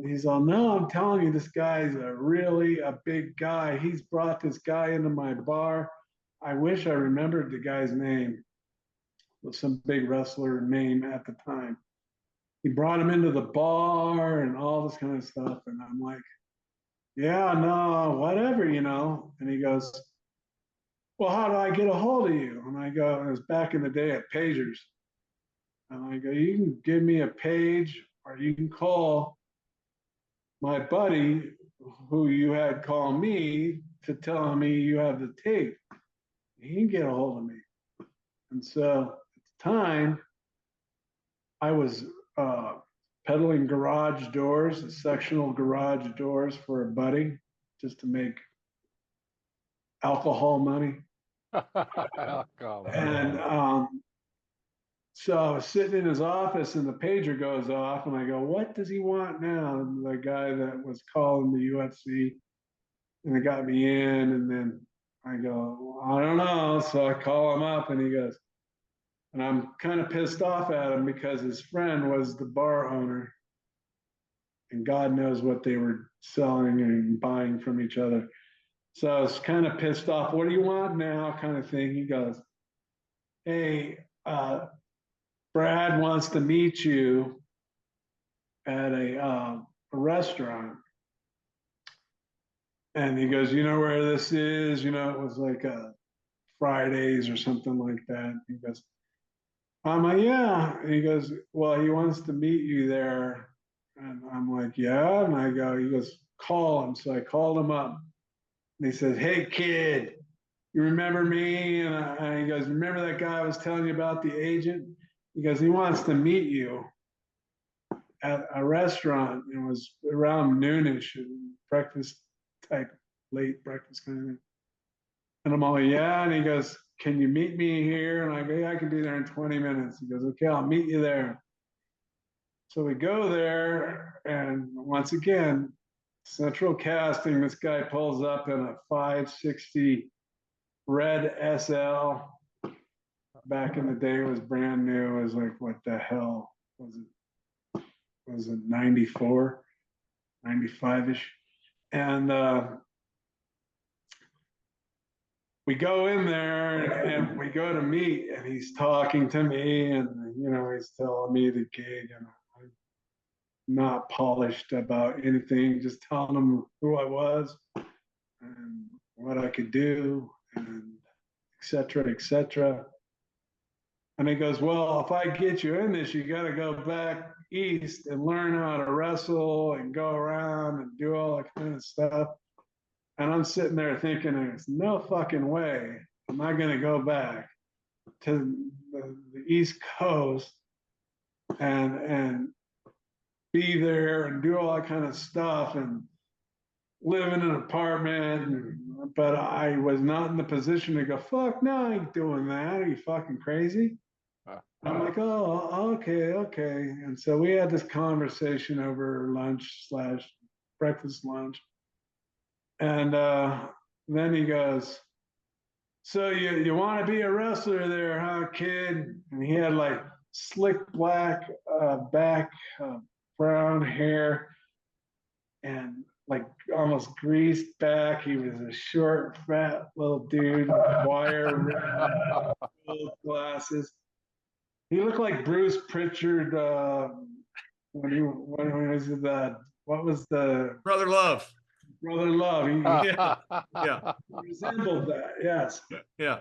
he's all, no, I'm telling you, this guy's a big guy. He's brought this guy into my bar. I wish I remembered the guy's name. It was some big wrestler name at the time. He brought him into the bar and all this kind of stuff. And I'm like, yeah, no, whatever, you know. And he goes, well, how do I get a hold of you? And I go, it was back in the day at pagers. And I go, you can give me a page, or you can call my buddy who you had call me to tell me you have the tape. He can get a hold of me. And so at the time, I was peddling garage doors, sectional garage doors for a buddy, just to make alcohol money. And so I was sitting in his office, and the pager goes off, and I go, what does he want now? And the guy that was calling the UFC, and it got me in, and then I go, I don't know. So I call him up, and he goes, and I'm kind of pissed off at him because his friend was the bar owner, and God knows what they were selling and buying from each other. So I was kind of pissed off. What do you want now? Kind of thing. He goes, hey, Brad wants to meet you at a restaurant. And he goes, you know where this is? You know, it was like a Fridays or something like that. He goes, I'm like, yeah. And he goes, well, he wants to meet you there. And I'm like, yeah. And I go, he goes, call him. So I called him up. And he says, hey, kid, you remember me? And he goes, remember that guy I was telling you about, the agent? He goes, he wants to meet you at a restaurant. It was around noonish, breakfast type, late breakfast kind of thing. And I'm all, yeah. And he goes, can you meet me here? And I go, yeah, I can be there in 20 minutes. He goes, okay, I'll meet you there. So we go there, and once again, central casting, this guy pulls up in a 560 red SL. Back in the day, it was brand new. It was like, what the hell was it? Was it 94, 95-ish? And we go in there, and we go to meet, and he's talking to me, and, you know, he's telling me the gig, and I'm not polished about anything, just telling him who I was and what I could do. and et cetera, et cetera. And he goes, well, if I get you in this, you got to go back east and learn how to wrestle and go around and do all that kind of stuff. And I'm sitting there thinking, there's no fucking way am I going to go back to the East Coast and be there and do all that kind of stuff and live in an apartment. But I was not in the position to go, fuck, no, I ain't doing that. Are you fucking crazy? I'm like, oh, okay. And so we had this conversation over lunch / breakfast lunch. And then he goes, so you want to be a wrestler there, huh, kid? And he had like slick black back, brown hair, and like almost greased back. He was a short, fat little dude, wire glasses. He looked like Bruce Pritchard when he was the what was the Brother Love. Brother Love. Yeah. He resembled that, yes. Yeah.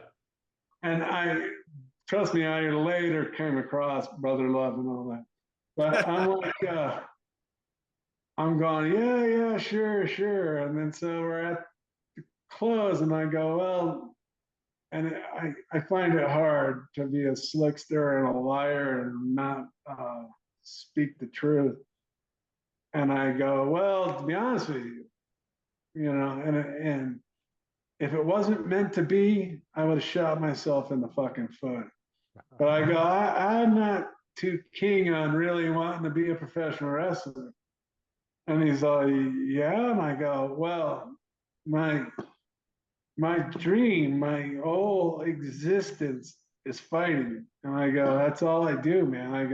And trust me, I later came across Brother Love and all that. But I'm like, I'm going, yeah, sure. And then so we're at the close, and I go, well, and I find it hard to be a slickster and a liar and not speak the truth. And I go, well, to be honest with you, and if it wasn't meant to be, I would have shot myself in the fucking foot. But I go, I'm not too keen on really wanting to be a professional wrestler. And he's like, yeah. And I go, well, my dream, my whole existence is fighting. And I go, that's all I do, man. I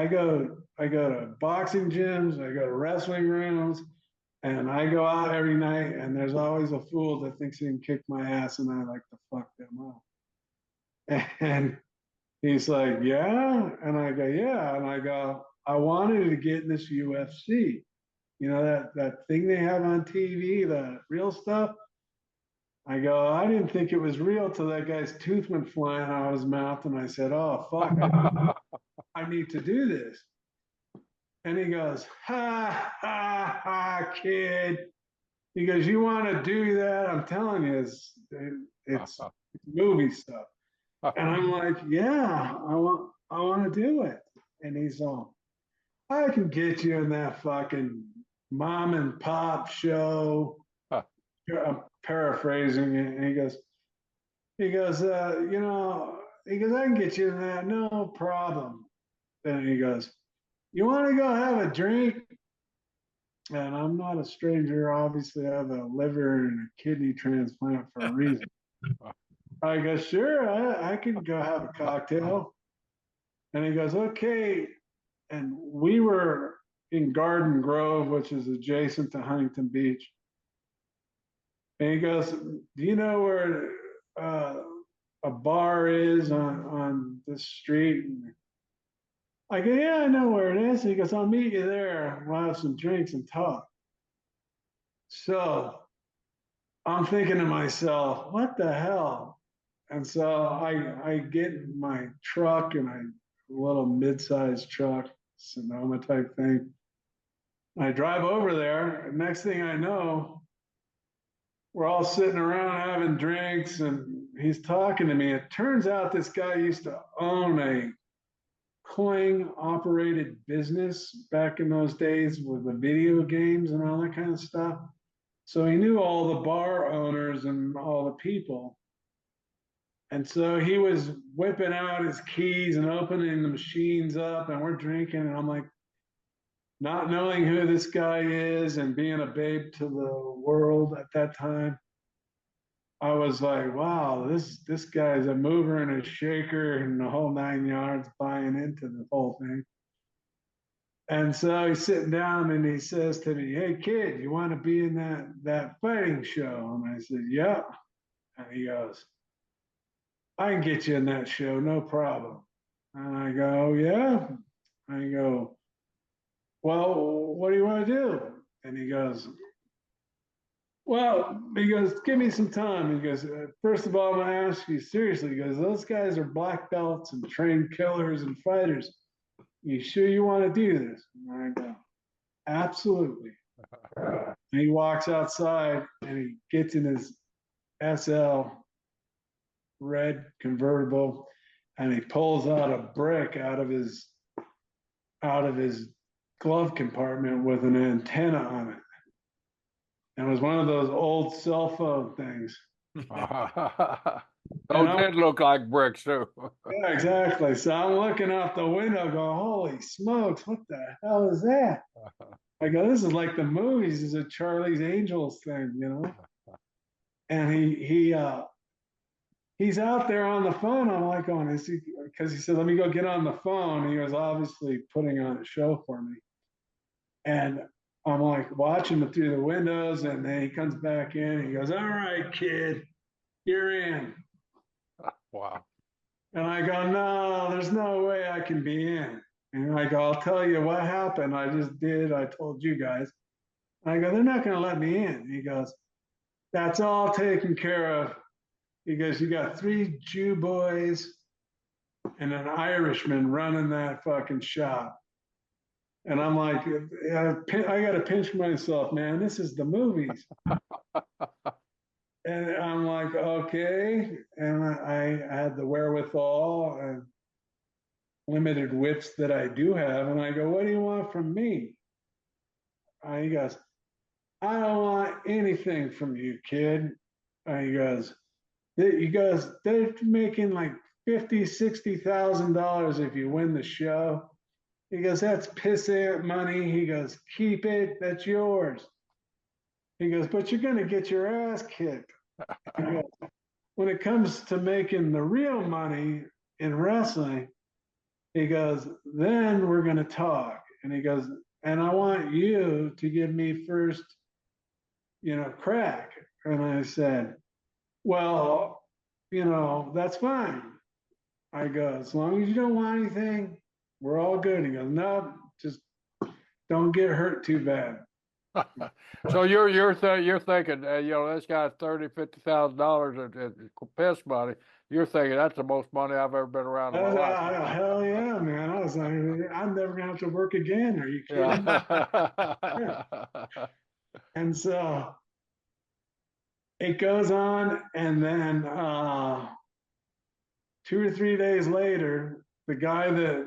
go to boxing gyms, I go to wrestling rooms, and I go out every night, and there's always a fool that thinks he can kick my ass, and I like to fuck them up. And he's like, yeah? And I go, yeah. And I go, I wanted to get in this UFC. You know, that thing they have on TV, the real stuff? I go, I didn't think it was real till that guy's tooth went flying out of his mouth, and I said, oh, fuck, I need to do this. And he goes, ha, kid. He goes, you want to do that? I'm telling you, it's movie stuff. And I'm like, yeah, I want to do it. And he's all, I can get you in that fucking mom and pop show. I'm paraphrasing it. And he goes, I can get you in that, no problem. And he goes, you want to go have a drink? And I'm not a stranger. Obviously, I have a liver and a kidney transplant for a reason. I go, sure, I can go have a cocktail. And he goes, okay. And we were in Garden Grove, which is adjacent to Huntington Beach. And he goes, do you know where a bar is on this street? And I go, yeah, I know where it is. He goes, I'll meet you there. We'll have some drinks and talk. So I'm thinking to myself, what the hell? And so I get in my truck, and a little mid-sized truck, Sonoma type thing. I drive over there. And next thing I know, we're all sitting around having drinks, and he's talking to me. It turns out this guy used to own a coin operated business back in those days with the video games and all that kind of stuff. So he knew all the bar owners and all the people. And so he was whipping out his keys and opening the machines up, and we're drinking, and I'm like, not knowing who this guy is and being a babe to the world at that time, I was like, wow, this guy's a mover and a shaker and the whole 9 yards, buying into the whole thing. And so he's sitting down, and he says to me, hey, kid, you want to be in that fighting show? And I said, yeah. And he goes, I can get you in that show, no problem. And I go, yeah. I go, well, what do you want to do? And he goes, Well, he goes, give me some time. He goes, first of all, I'm gonna ask you seriously. He goes, those guys are black belts and trained killers and fighters. You sure you want to do this? And I go, absolutely. And he walks outside and he gets in his SL red convertible and he pulls out a brick out of his glove compartment with an antenna on it. And it was one of those old cell phone things. Those did look like bricks too. Yeah, exactly. So I'm looking out the window going, holy smokes, what the hell is that? I go, this is like the movies. This is a Charlie's Angels thing, you know? And he's out there on the phone. I'm like, going, is he? Because he said, let me go get on the phone. He was obviously putting on a show for me. And I'm like watching him through the windows. And then he comes back in. And he goes, all right, kid, you're in. Wow. And I go, no, there's no way I can be in. And I go, I'll tell you what happened. I just did. I told you guys. And I go, they're not going to let me in. He goes, that's all taken care of. He goes, you got 3 Jew boys and an Irishman running that fucking shop. And I'm like, I got to pinch myself, man. This is the movies. And I'm like, okay. And I had the wherewithal and limited wits that I do have. And I go, what do you want from me? He goes, I don't want anything from you, kid. He goes, they're making like $50,000-$60,000 if you win the show. He goes, that's pissant money. He goes, keep it. That's yours. He goes, but you're going to get your ass kicked. Goes, when it comes to making the real money in wrestling, he goes, then we're going to talk. And he goes, and I want you to give me first, crack. And I said, well, that's fine. I go, as long as you don't want anything, we're all good. He goes, no, just don't get hurt too bad. So you're thinking, this guy's $30,000-$50,000 at piss money. You're thinking that's the most money I've ever been around in my life. Hell yeah, man! I was like, I'm never gonna have to work again. Are you kidding? Yeah. And so it goes on, and then 2 or 3 days later, the guy that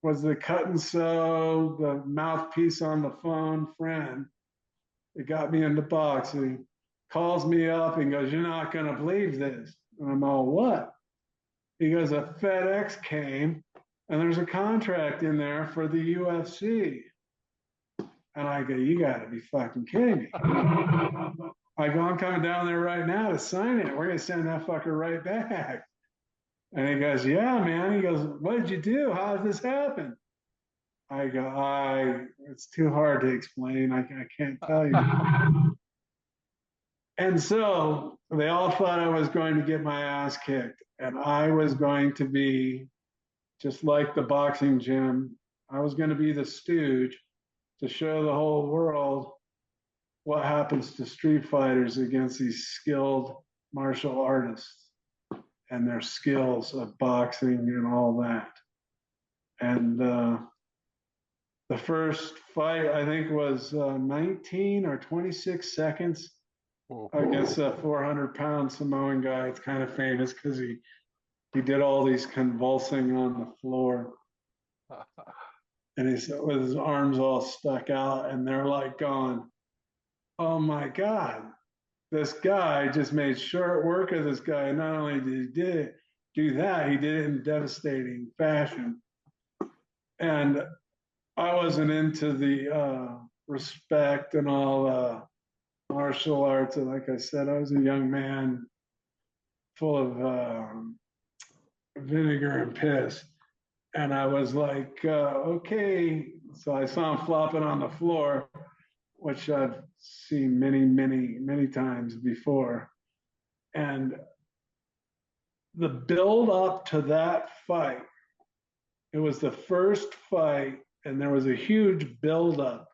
was the cut and sew, the mouthpiece on the phone friend that got me into boxing, calls me up and goes, you're not going to believe this. And I'm all, what? He goes, a FedEx came and there's a contract in there for the UFC. And I go, you got to be fucking kidding me. I go, I'm coming down there right now to sign it. We're going to send that fucker right back. And he goes, yeah, man. He goes, what did you do? How did this happen? I go, it's too hard to explain. I can't tell you. And so they all thought I was going to get my ass kicked. And I was going to be, just like the boxing gym, I was going to be the stooge to show the whole world what happens to street fighters against these skilled martial artists and their skills of boxing and all that. And the first fight, I think, was 19 or 26 seconds against a 400-pound Samoan guy. It's kind of famous because he did all these convulsing on the floor. And he's with his arms all stuck out, and they're like going, oh my God, this guy just made short work of this guy. Not only did he do that, he did it in devastating fashion. And I wasn't into the respect and all martial arts. And like I said, I was a young man full of vinegar and piss. And I was like, okay. So I saw him flopping on the floor, which I've seen many, many, many times before. And the build up to that fight, it was the first fight, and there was a huge build up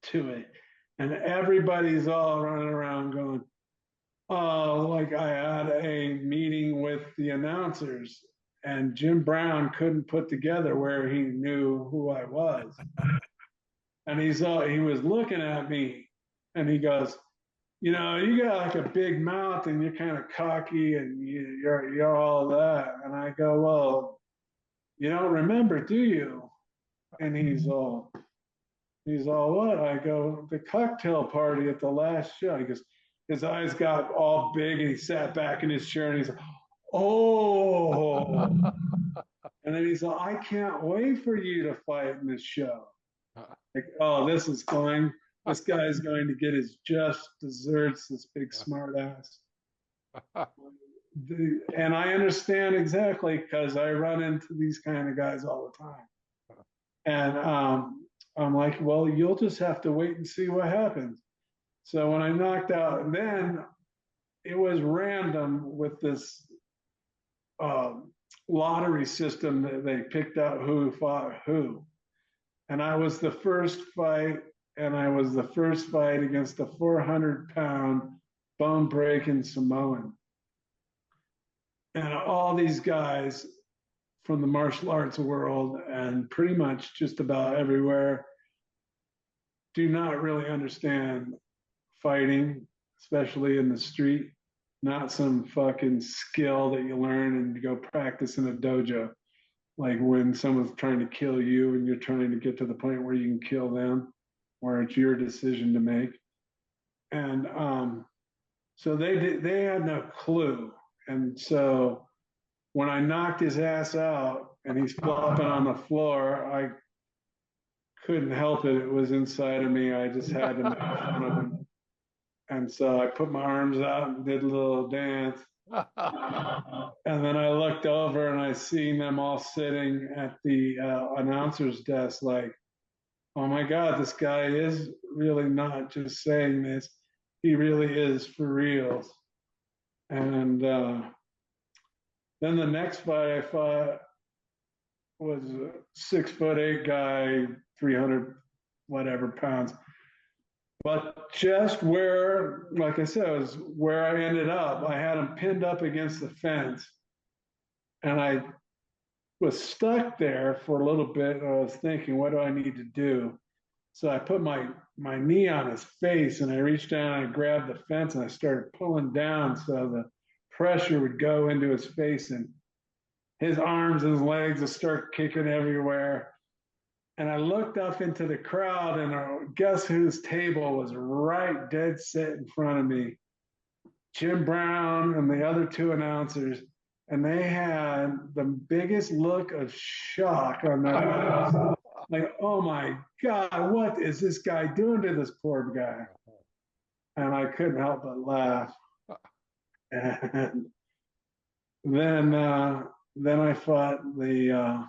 to it. and everybody's all running around going, oh, like I had a meeting with the announcers, and Jim Brown couldn't put together where he knew who I was. And he was looking at me and he goes, you know, you got like a big mouth and you're kind of cocky and you're all that. And I go, well, you don't remember, do you? And he's all what? I go, the cocktail party at the last show. He goes, his eyes got all big and he sat back in his chair and he's like, oh. And then he's like, I can't wait for you to fight in this show. Like, oh, this guy's going to get his just desserts, this big smart ass. And I understand exactly because I run into these kind of guys all the time. And I'm like, well, you'll just have to wait and see what happens. So when I knocked out, then it was random with this lottery system that they picked out who fought who. And I was the first fight, and I was the first fight against a 400-pound bone-breaking Samoan. And all these guys from the martial arts world and pretty much just about everywhere do not really understand fighting, especially in the street. Not some fucking skill that you learn and you go practice in a dojo. Like when someone's trying to kill you and you're trying to get to the point where you can kill them, where it's your decision to make. And so they had no clue. And so when I knocked his ass out and he's flopping on the floor, I couldn't help it. It was inside of me. I just had to make fun of him. And so I put my arms out and did a little dance. And then I looked over and I seen them all sitting at the announcer's desk like, oh my God, this guy is really not just saying this. He really is for real. And then the next fight I fought was a 6'8" guy, 300 whatever pounds. But just where, like I said, was where I ended up. I had him pinned up against the fence. And I was stuck there for a little bit. And I was thinking, what do I need to do? So I put my knee on his face and I reached down and I grabbed the fence and I started pulling down so the pressure would go into his face and his arms and his legs would start kicking everywhere. And I looked up into the crowd and guess whose table was right dead set in front of me? Jim Brown and the other two announcers. And they had the biggest look of shock on their face. Like, oh my God, what is this guy doing to this poor guy? And I couldn't help but laugh. And then I fought the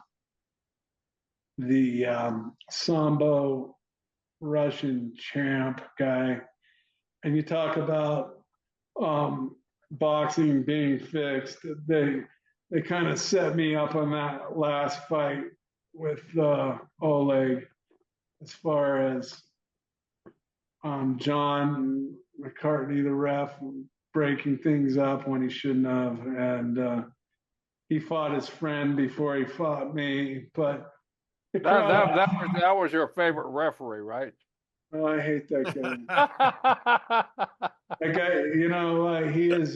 Sambo Russian champ guy. And you talk about boxing being fixed. They kind of set me up on that last fight with Oleg as far as John McCartney, the ref, breaking things up when he shouldn't have. And he fought his friend before he fought me. But that was your favorite referee, right? Oh, I hate that guy. That guy, you know, he is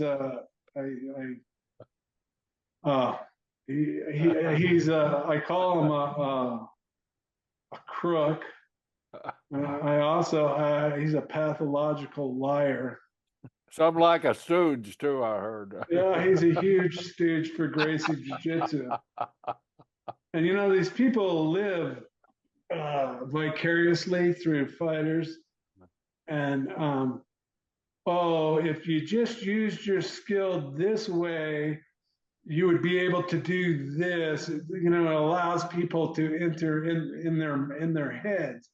he's I call him a crook. I also he's a pathological liar. Something like a stooge too, I heard. Yeah, he's a huge stooge for Gracie Jiu-Jitsu. And you know, these people live vicariously through fighters. And if you just used your skill this way, you would be able to do this. You know, it allows people to enter in their heads.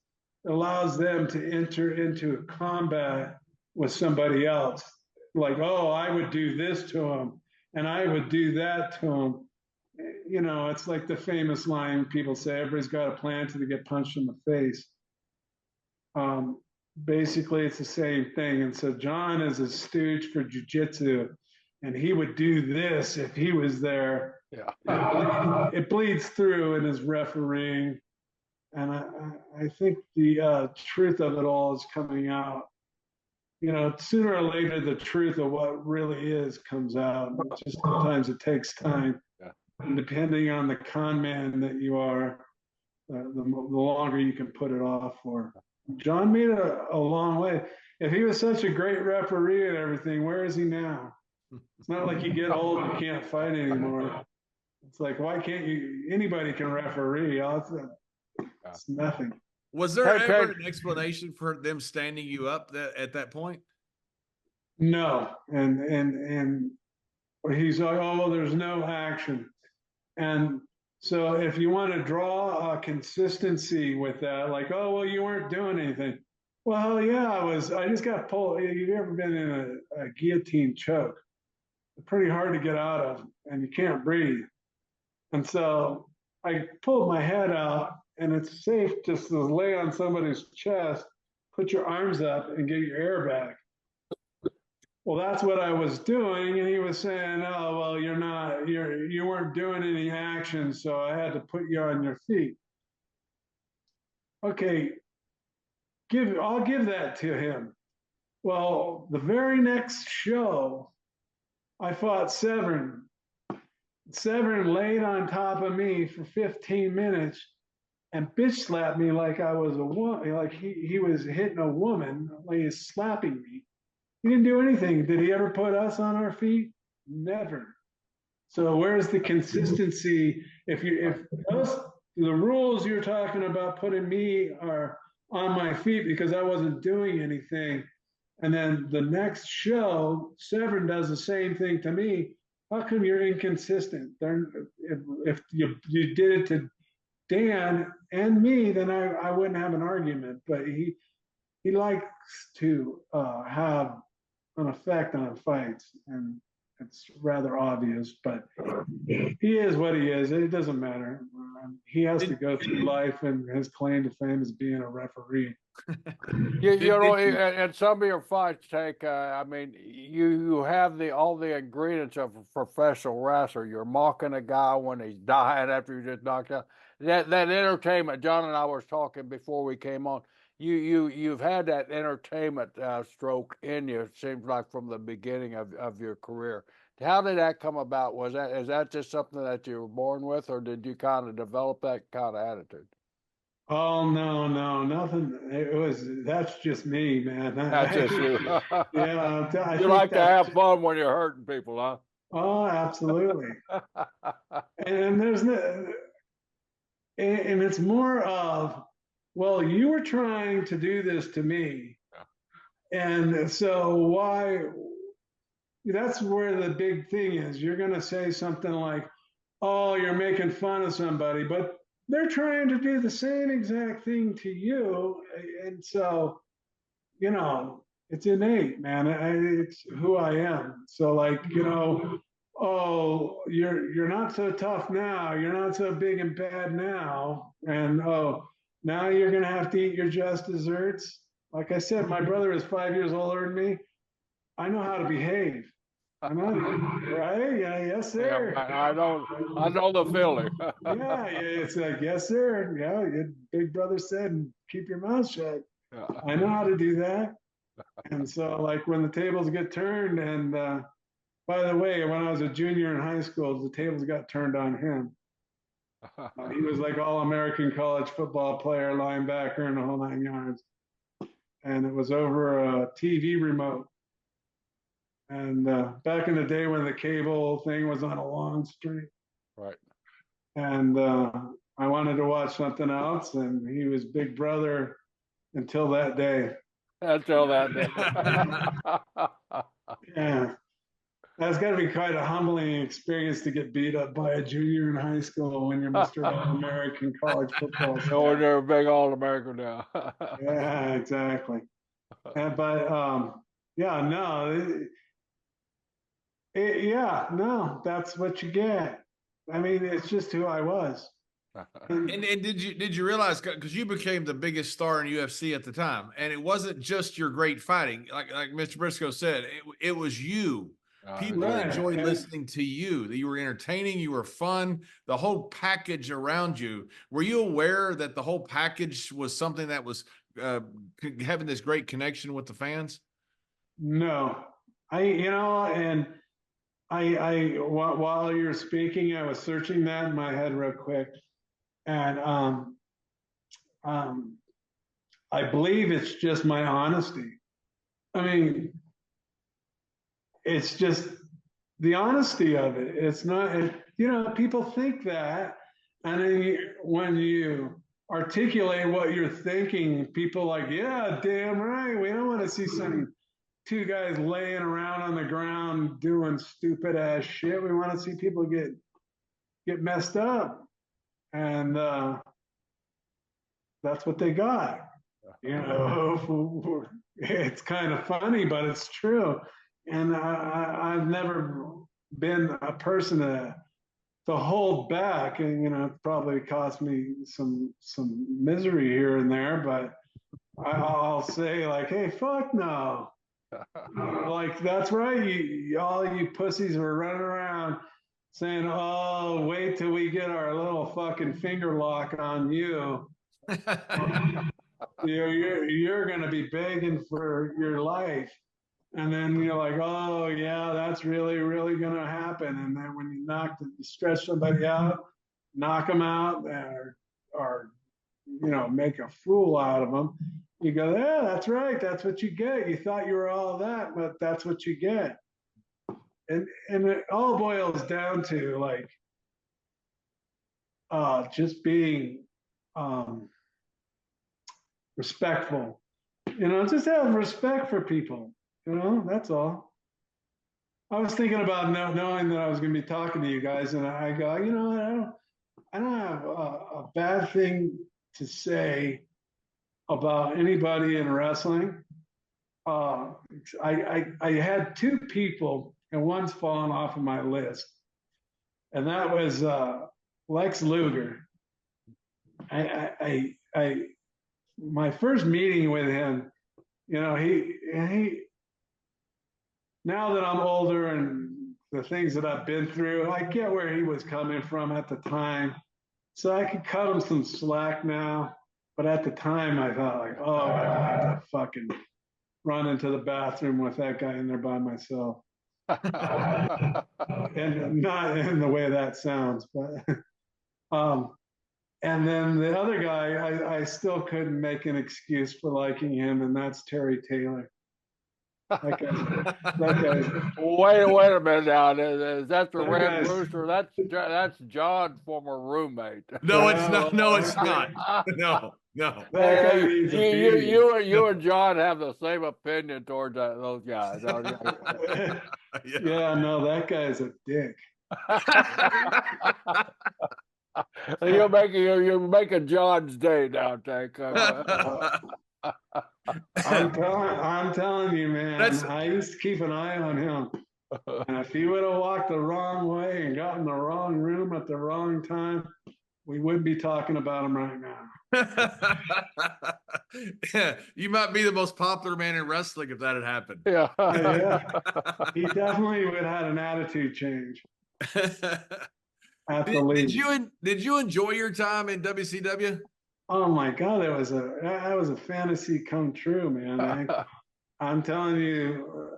It allows them to enter into a combat with somebody else. Like, oh, I would do this to him, and I would do that to him. You know, it's like the famous line people say, everybody's got a plan till they get punched in the face. basically it's the same thing. And so John is a stooge for jujitsu, and he would do this if he was there. Yeah. It bleeds through in his refereeing, and I think the truth of it all is coming out. You know, sooner or later, the truth of what really is comes out. Just sometimes it takes time, Yeah. and depending on the con man that you are, the longer you can put it off for. John made a long way. If he was such a great referee and everything, where is he now? It's not like you get old and can't fight anymore. It's like, why can't you? Anybody can referee. It's nothing. Was there Tank, ever an explanation for them standing you up at that point? No, and he's like, oh, well, there's no action, and so if you want to draw a consistency with that, like, oh, well, you weren't doing anything. Well, yeah, I was. I just got pulled. You've ever been in a guillotine choke? It's pretty hard to get out of, and you can't breathe. And so I pulled my head out, and it's safe just to lay on somebody's chest, put your arms up, and get your air back. Well, that's what I was doing, and he was saying, "Oh, well, you weren't doing any action, so I had to put you on your feet." Okay, I'll give that to him. Well, the very next show, I fought Severn. Severn laid on top of me for 15 minutes and bitch slapped me like I was a woman, like he was hitting a woman, like he's slapping me. He didn't do anything. Did he ever put us on our feet? Never. So where's the consistency? If the rules you're talking about putting me are on my feet because I wasn't doing anything, and then the next show, Severn does the same thing to me. How come you're inconsistent? If you did it to Dan and me, then I wouldn't have an argument. But he likes to have an effect on fights, and it's rather obvious. But he is what he is. It doesn't matter. He has to go through life, and his claim to fame is being a referee. You know, and some of your fights take. I mean, you have all the ingredients of a professional wrestler. You're mocking a guy when he's dying after you just knocked out. That entertainment. John and I was talking before we came on. You've had that entertainment stroke in you. It seems like from the beginning of your career. How did that come about? Is that just something that you were born with, or did you kind of develop that kind of attitude? Oh no, nothing. That's just me, man. That's just you. Yeah, I You think like to have fun when you're hurting people, huh? Oh, absolutely. And there's no, and it's more of, well, you were trying to do this to me, and so why? That's where the big thing is. You're going to say something like, "Oh, you're making fun of somebody," but they're trying to do the same exact thing to you, and so it's innate, man. It's who I am. So, like, oh, you're not so tough now. You're not so big and bad now, and oh, now you're gonna have to eat your just desserts. Like I said, my brother is 5 years older than me. I know how to behave. I know, right? Yeah, yes, sir. Yeah, I know the feeling. Yeah, it's like, yes, sir. Yeah, your big brother said, and keep your mouth shut. Yeah. I know how to do that. And so, like, when the tables get turned, and by the way, when I was a junior in high school, the tables got turned on him. He was like all-American college football player, linebacker, and the whole 9 yards. And it was over a TV remote. And back in the day when the cable thing was on a long street. Right. And I wanted to watch something else, and he was Big Brother until that day. Until that day. Yeah. That's got to be quite a humbling experience to get beat up by a junior in high school when you're Mr. All-American college football. No, you're a big All-American now. Yeah, exactly. But yeah, no, yeah, no, that's what you get. I mean, it's just who I was. And did you realize, because you became the biggest star in UFC at the time, and it wasn't just your great fighting, like Mr. Briscoe said, it was you. People Right. enjoyed listening to you. That you were entertaining, you were fun, the whole package around you. Were you aware that the whole package was something that was having this great connection with the fans? No, and while you're speaking, I was searching that in my head real quick, and um, I believe it's just my honesty. I mean, it's just the honesty of it. It's not, people think that, and then when you articulate what you're thinking, people like, yeah, damn right. We don't want to see some two guys laying around on the ground doing stupid ass shit. We want to see people get messed up, and that's what they got. It's kind of funny, but it's true. And I've never been a person to hold back, and it probably cost me some misery here and there. But I'll say like, hey, fuck no. Like, that's right. All you pussies were running around saying, oh, wait till we get our little fucking finger lock on you. You're going to be begging for your life. And then you're like, oh, yeah, that's really, really going to happen. And then when you stretch somebody out, knock them out, or make a fool out of them, you go, yeah, that's right. That's what you get. You thought you were all that, but that's what you get. And it all boils down to like just being respectful. Just have respect for people. That's all. I was thinking about knowing that I was going to be talking to you guys, and I go, I don't have a bad thing to say about anybody in wrestling. I had two people, and one's fallen off of my list, and that was Lex Luger. My first meeting with him, he now that I'm older and the things that I've been through, I get where he was coming from at the time. So I could cut him some slack now. But at the time, I thought like, oh, I'd have to fucking run into the bathroom with that guy in there by myself. And not in the way that sounds, but and then the other guy, I still couldn't make an excuse for liking him, and that's Terry Taylor. That guy's wait a minute now. Is that the Red Rooster? That's John's former roommate. No, it's not. No, it's not. No. You and John have the same opinion towards those guys. Yeah, no, that guy's a dick. You're making John's day now, Tank. I'm telling you, man. I used to keep an eye on him, and if he would have walked the wrong way and got in the wrong room at the wrong time, we wouldn't be talking about him right now. Yeah, you might be the most popular man in wrestling if that had happened. Yeah. He definitely would have had an attitude change. Did you enjoy your time in WCW? Oh my God, that was a fantasy come true, man. I'm telling you,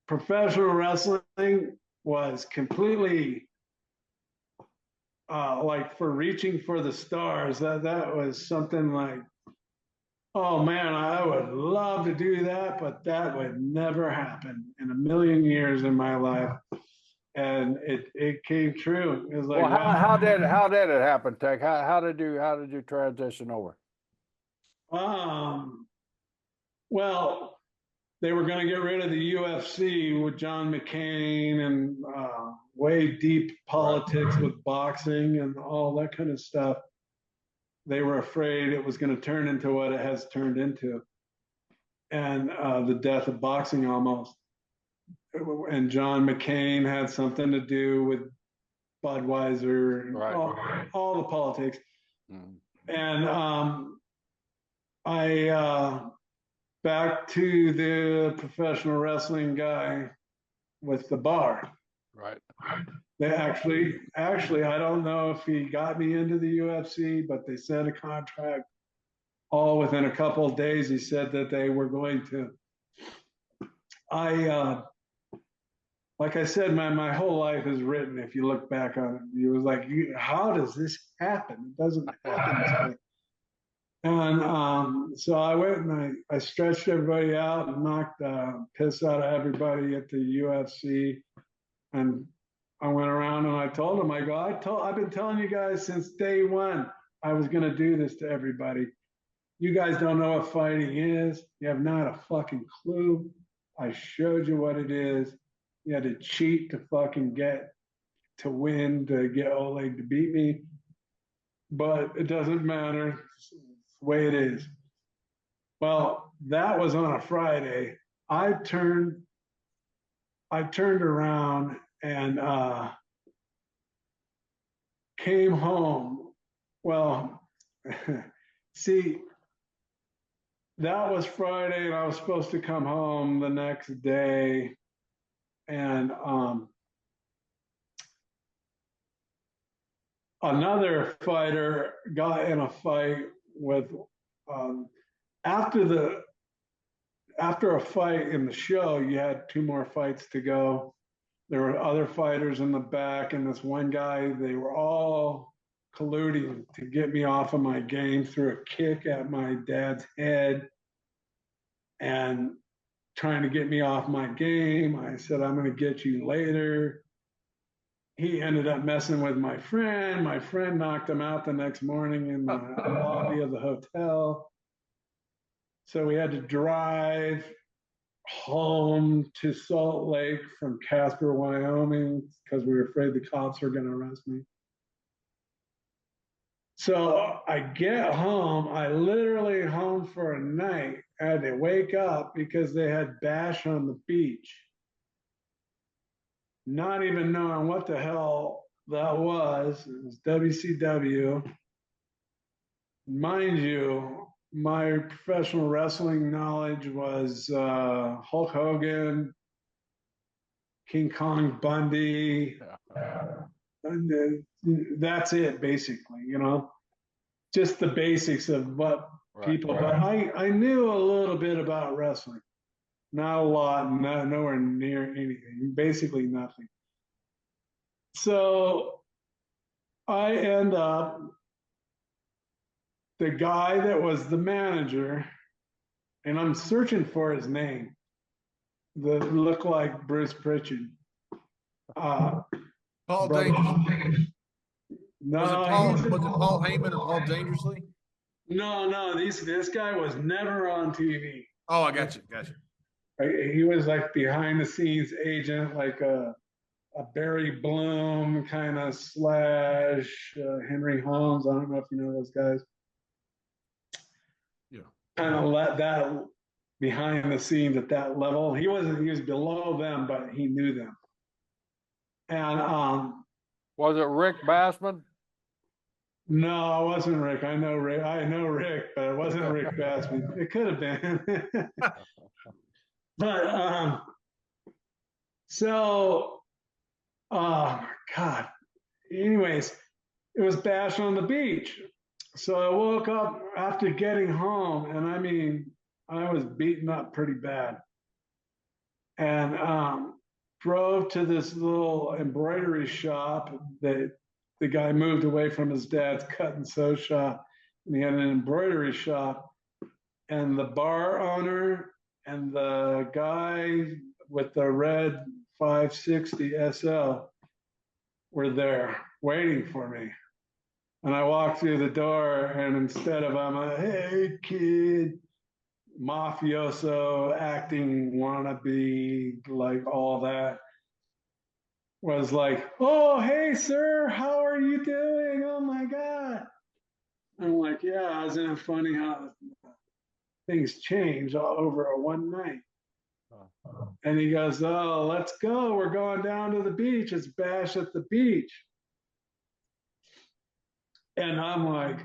professional wrestling was completely like for reaching for the stars. That was something like, oh man, I would love to do that, but that would never happen in a million years in my life. And it came true. It was like, well, how did it happen, Tech? How did you transition over? Well, they were going to get rid of the UFC with John McCain and way deep politics with boxing and all that kind of stuff. They were afraid it was going to turn into what it has turned into, and the death of boxing almost. And John McCain had something to do with Budweiser, Right. all the politics. Mhm. And I back to the professional wrestling guy with the bar. Right. They actually, I don't know if he got me into the UFC, but they sent a contract. All within a couple of days, he said that they were going to. Like I said, my whole life is written. If you look back on it, it was like, how does this happen? It doesn't happen this way. And so I went and I stretched everybody out and knocked piss out of everybody at the UFC. And I went around and I told them, I go, I've been telling you guys since day one I was going to do this to everybody. You guys don't know what fighting is. You have not a fucking clue. I showed you what it is. You had to cheat to fucking get to win, to get Oleg to beat me. But it doesn't matter. It's the way it is. Well, that was on a Friday. I turned around and came home. Well, see, that was Friday, and I was supposed to come home the next day. And another fighter got in a fight with after a fight in the show, you had 2 more fights to go. There were other fighters in the back, and this one guy, they were all colluding to get me off of my game, threw a kick at my dad's head and trying to get me off my game. I said, I'm going to get you later. He ended up messing with my friend. My friend knocked him out the next morning in the lobby of the hotel. So we had to drive home to Salt Lake from Casper, Wyoming, because we were afraid the cops were going to arrest me. So I get home. I literally home for a night. I had to wake up because they had Bash on the beach. Not even knowing what the hell that was. It was WCW. Mind you, my professional wrestling knowledge was Hulk Hogan, King Kong Bundy. And that's it, basically, just the basics of what people. But I knew a little bit about wrestling. Not a lot, nowhere near anything, basically nothing. So I end up, the guy that was the manager, and I'm searching for his name, that looked like Bruce Pritchard. Paul Dangerously. No, was it Paul Heyman or Paul Dangerously? No, this guy was never on TV. Oh, I got you. He was like behind the scenes agent, like a Barry Bloom kind of / Henry Holmes. I don't know if you know those guys. Yeah. Kind of let that behind the scenes at that level. He was below them, but he knew them. And was it Rick Bassman? No, it wasn't Rick. I know Rick, but it wasn't Rick Bassman. It could have been. But so God. Anyways, it was Bash on the beach. So I woke up after getting home, and I mean, I was beaten up pretty bad. And drove to this little embroidery shop that the guy moved away from his dad's cut and sew shop, and he had an embroidery shop. And the bar owner and the guy with the red 560 SL were there waiting for me. And I walked through the door, and instead of I'm a hey kid, mafioso acting wannabe, like all that, was like, oh hey sir, how are you doing? Oh my God. I'm like, yeah, isn't it funny how things change all over a one night? And he goes, oh, let's go. We're going down to the beach. It's Bash at the beach. And I'm like,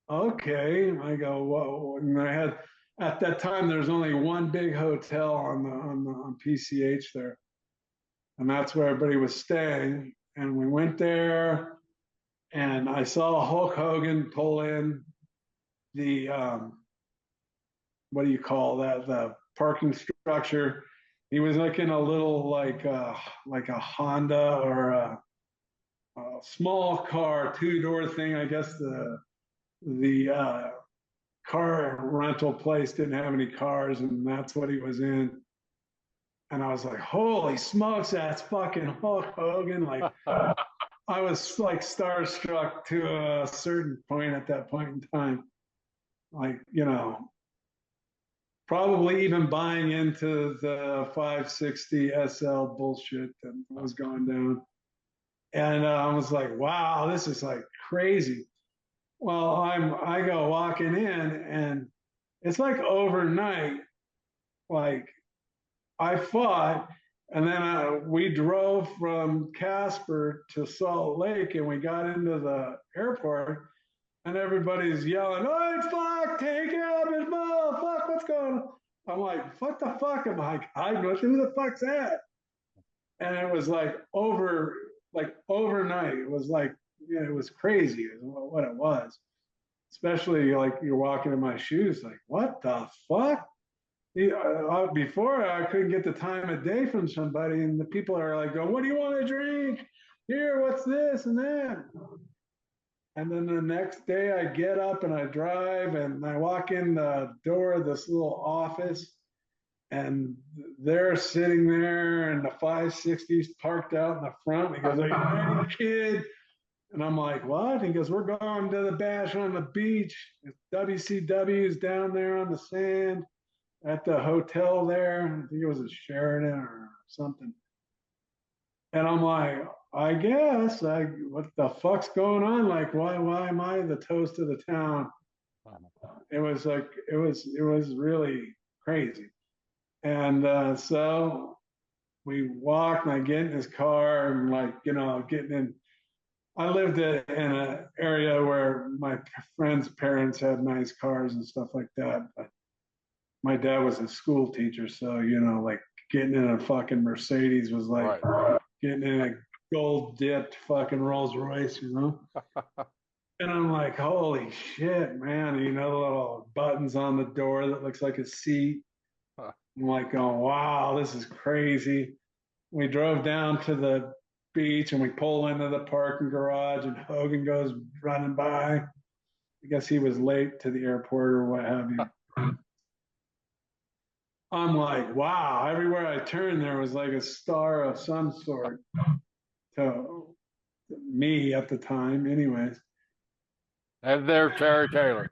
okay. I go, whoa. And I had, at that time, there's only one big hotel on PCH there. And that's where everybody was staying. And we went there, and I saw Hulk Hogan pull in the, what do you call that? The parking structure. He was like in a little, like a Honda or a small car, two-door thing. I guess the car rental place didn't have any cars, and that's what he was in. And I was like, holy smokes, that's fucking Hulk Hogan. Like, I was like starstruck to a certain point at that point in time. Like, probably even buying into the 560 SL bullshit that was going down. And I was like, wow, this is like crazy. Well, I go walking in, and it's like overnight, like I fought, and then we drove from Casper to Salt Lake, and we got into the airport, and everybody's yelling, "Oh, fuck, Tank Abbott, fuck, what's going on?" I'm like, "What the fuck?" I'm like, "I know who the fuck's that?" And it was like overnight. It was like, it was crazy, is what it was. Especially like you're walking in my shoes, like, what the fuck? Before I couldn't get the time of day from somebody, and the people are like, "What do you want to drink? Here, what's this and that?" And then the next day I get up and I drive and I walk in the door of this little office, and they're sitting there and the 560s parked out in the front. He goes, "Are you ready, kid?" And I'm like, "What?" He goes, "We're going to the bash on the beach. WCW's down there on the sand at the hotel there." I think it was a Sheridan or something. And I'm like, I guess, what the fuck's going on? Like, why am I the toast of the town? It was like, it was really crazy. And so we walked, and I get in his car, and like, getting in. I lived in an area where my friends' parents had nice cars and stuff like that. But my dad was a school teacher, so like getting in a fucking Mercedes was like getting in a gold dipped fucking Rolls Royce, And I'm like, holy shit, man! The little buttons on the door that looks like a seat. I'm like, oh wow, this is crazy. We drove down to the beach, and we pull into the parking garage, and Hogan goes running by. I guess he was late to the airport or what have you. I'm like, wow, everywhere I turned, there was like a star of some sort to me at the time, anyways. And there's Terry Taylor.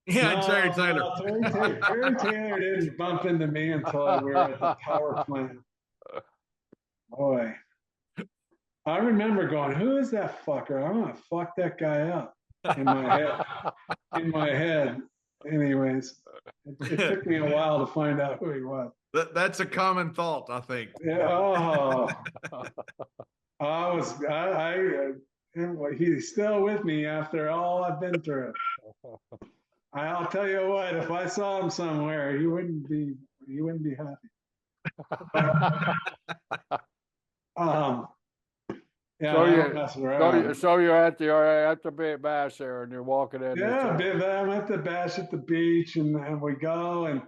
Yeah, No, Terry Taylor. no, Terry Taylor didn't bump into me until we were at the power plant. Boy, I remember going, "Who is that fucker? I'm gonna fuck that guy up." In my head, in my head. Anyways, it took me a while to find out who he was. That's a common thought, I think. Yeah. Oh, he's still with me after all I've been through. I'll tell you what, if I saw him somewhere, he wouldn't be happy. Yeah, so you're at the bash there, and you're walking in. Yeah, I'm at the bash at the beach, and we go, and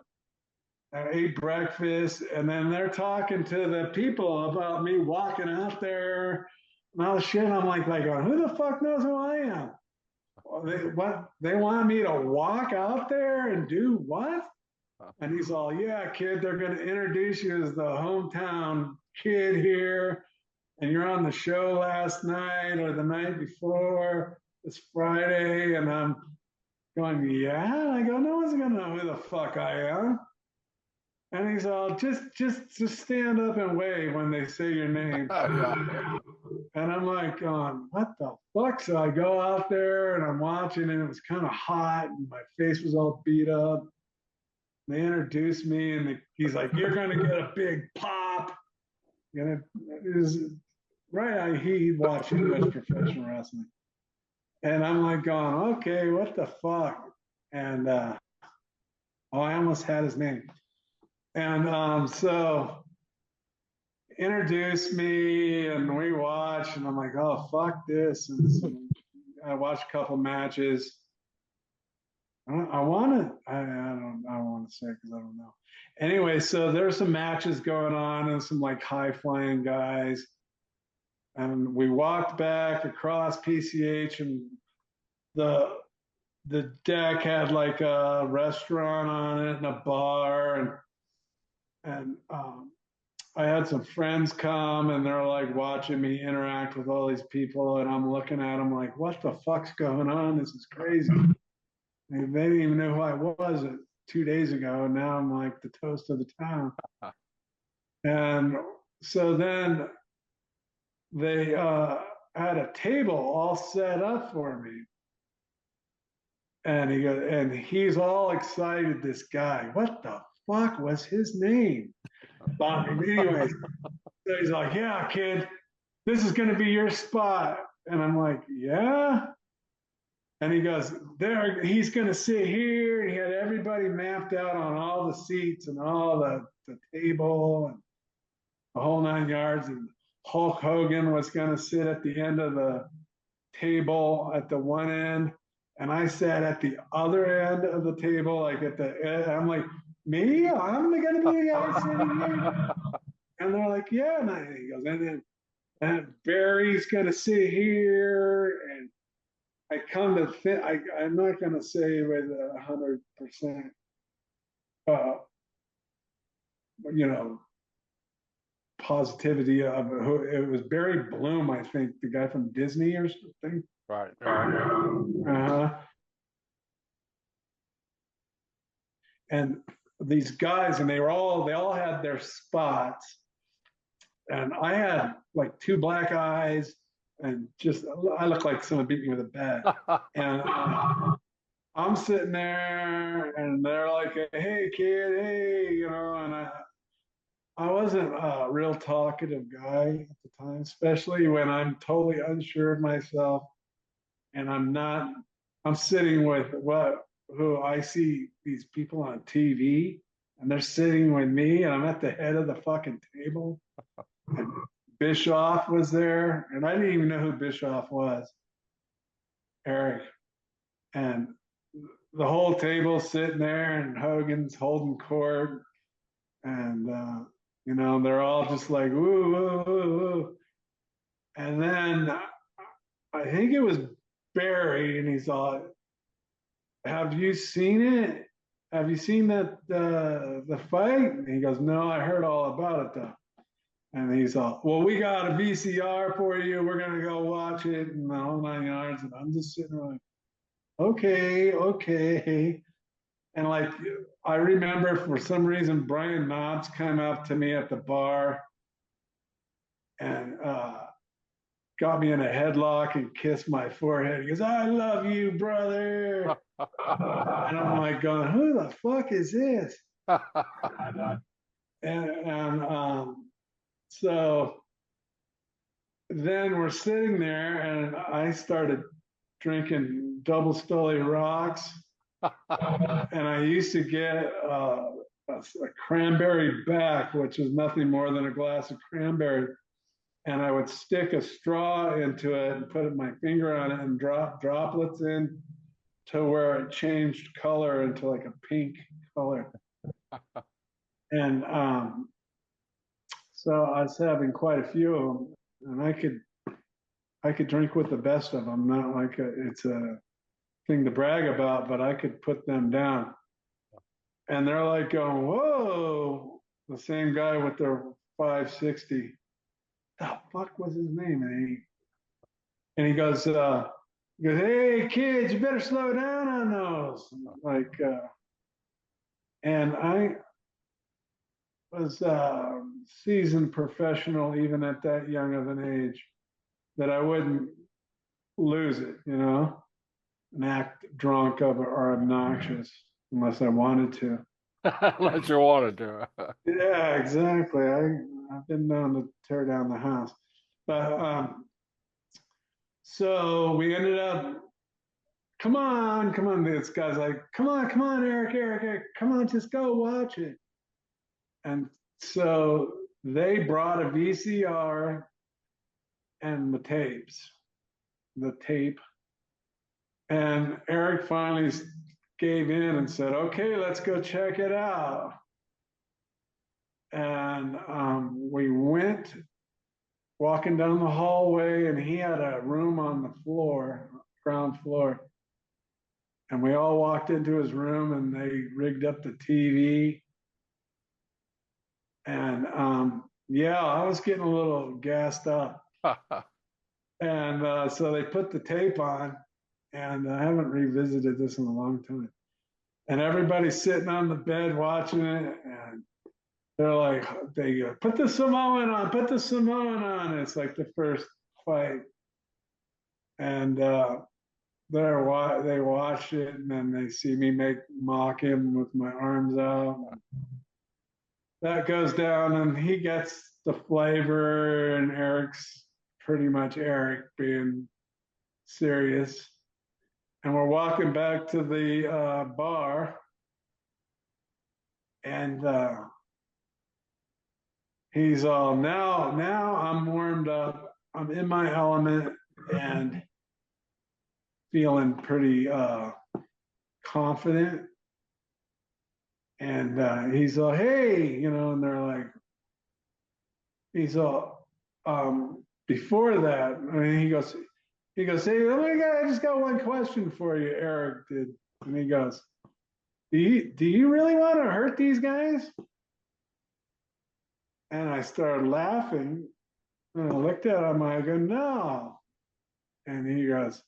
I ate breakfast, and then they're talking to the people about me walking out there and all the shit. I'm like, who the fuck knows who I am? Well, they want me to walk out there and do what? And he's all, "Yeah, kid, they're going to introduce you as the hometown kid here. And you're on the show last night or the night before. It's Friday." And I'm going, "Yeah." And I go, "No one's going to know who the fuck I am." And he's all, just stand up and wave when they say your name. And I'm like, what the fuck? So I go out there, and I'm watching, and it was kind of hot, and my face was all beat up. They introduced me, and he's like, "You're going to get a big pop." And it was right. He watched too much professional wrestling. And I'm like going, okay, what the fuck? And oh, I almost had his name. And so introduced me and we watched and I'm like, oh, fuck this. And so I watched a couple matches. I want to, I don't want to say because I don't know. Anyway, so there's some matches going on and some like high flying guys. And we walked back across PCH and the the deck had like a restaurant on it and a bar and I had some friends come and they're like watching me interact with all these people and I'm looking at them like, what the fuck's going on? This is crazy. They didn't even know who I was 2 days ago. And now I'm like the toast of the town. And so then they had a table all set up for me. And he goes, and he's all excited, this guy. What the fuck was his name? But anyways, so he's like, yeah, kid, this is going to be your spot. And I'm like, yeah. And he goes, there, he's going to sit here. And he had everybody mapped out on all the seats and all the table and the whole 9 yards. And Hulk Hogan was going to sit at the end of the table at the one end. And I sat at the other end of the table, like at the end. I'm like, me? I'm going to be the guy sitting here. And they're like, yeah. And he goes, and Barry's going to sit here. And I come to think, I'm not going to say with 100%, you know, positivity of who it was. Barry Bloom, I think, the guy from Disney or something. Right. And these guys, and they all had their spots. And I had like 2 black eyes and just, I look like someone beat me with a bat. And I'm sitting there and they're like, hey, kid, hey, you know, and I wasn't a real talkative guy at the time, especially when I'm totally unsure of myself and I'm sitting with who I see these people on TV and they're sitting with me and I'm at the head of the fucking table. And Bischoff was there and I didn't even know who Bischoff was, Eric. And the whole table sitting there and Hogan's holding court and, you know, they're all just like, woo, woo, woo, woo. And then I think it was Barry and he's all, have you seen it? Have you seen that the fight? And he goes, no, I heard all about it though. And he's all, well, we got a VCR for you. We're gonna go watch it and the whole 9 yards. And I'm just sitting there like, okay. And like I remember for some reason Brian Knobs came up to me at the bar and got me in a headlock and kissed my forehead. He goes, I love you, brother. And I'm like going, who the fuck is this? and so then we're sitting there and I started drinking double Stoli rocks. And I used to get a cranberry back, which is nothing more than a glass of cranberry. And I would stick a straw into it and put my finger on it and drop droplets in to where it changed color into like a pink color. And so I was having quite a few of them, and I could drink with the best of them. Not like it's a thing to brag about, but I could put them down. And they're like going, whoa, the same guy with their 560. The fuck was his name? And he goes, hey kids, you better slow down on those. Like, and I was a seasoned professional even at that young of an age that I wouldn't lose it, you know, and act drunk or obnoxious unless I wanted to. Unless you wanted to. Yeah, exactly. I've been known to tear down the house. But so we ended up come on, come on. This guy's like, come on, Eric, come on, just go watch it. And so they brought a VCR and the tape. And Eric finally gave in and said, okay, let's go check it out. And we went walking down the hallway, and he had a room on the floor, ground floor. And we all walked into his room, and they rigged up the TV. And yeah, I was getting a little gassed up. And so they put the tape on, and I haven't revisited this in a long time. And everybody's sitting on the bed watching it, and they're like, they go, put the Samoan on, put the Samoan on. It's like the first fight. And they watch it, and then they see me mock him with my arms out. That goes down, and he gets the flavor, and Eric's pretty much Eric being serious. And we're walking back to the bar, and he's all, now I'm warmed up, I'm in my element, and feeling pretty confident. And he's all, hey, and they're like, he's all, before that, I mean, he goes, hey, oh my God, I just got one question for you, Eric did. And he goes, do you really want to hurt these guys? And I started laughing, and I looked at him, I go, no. And he goes,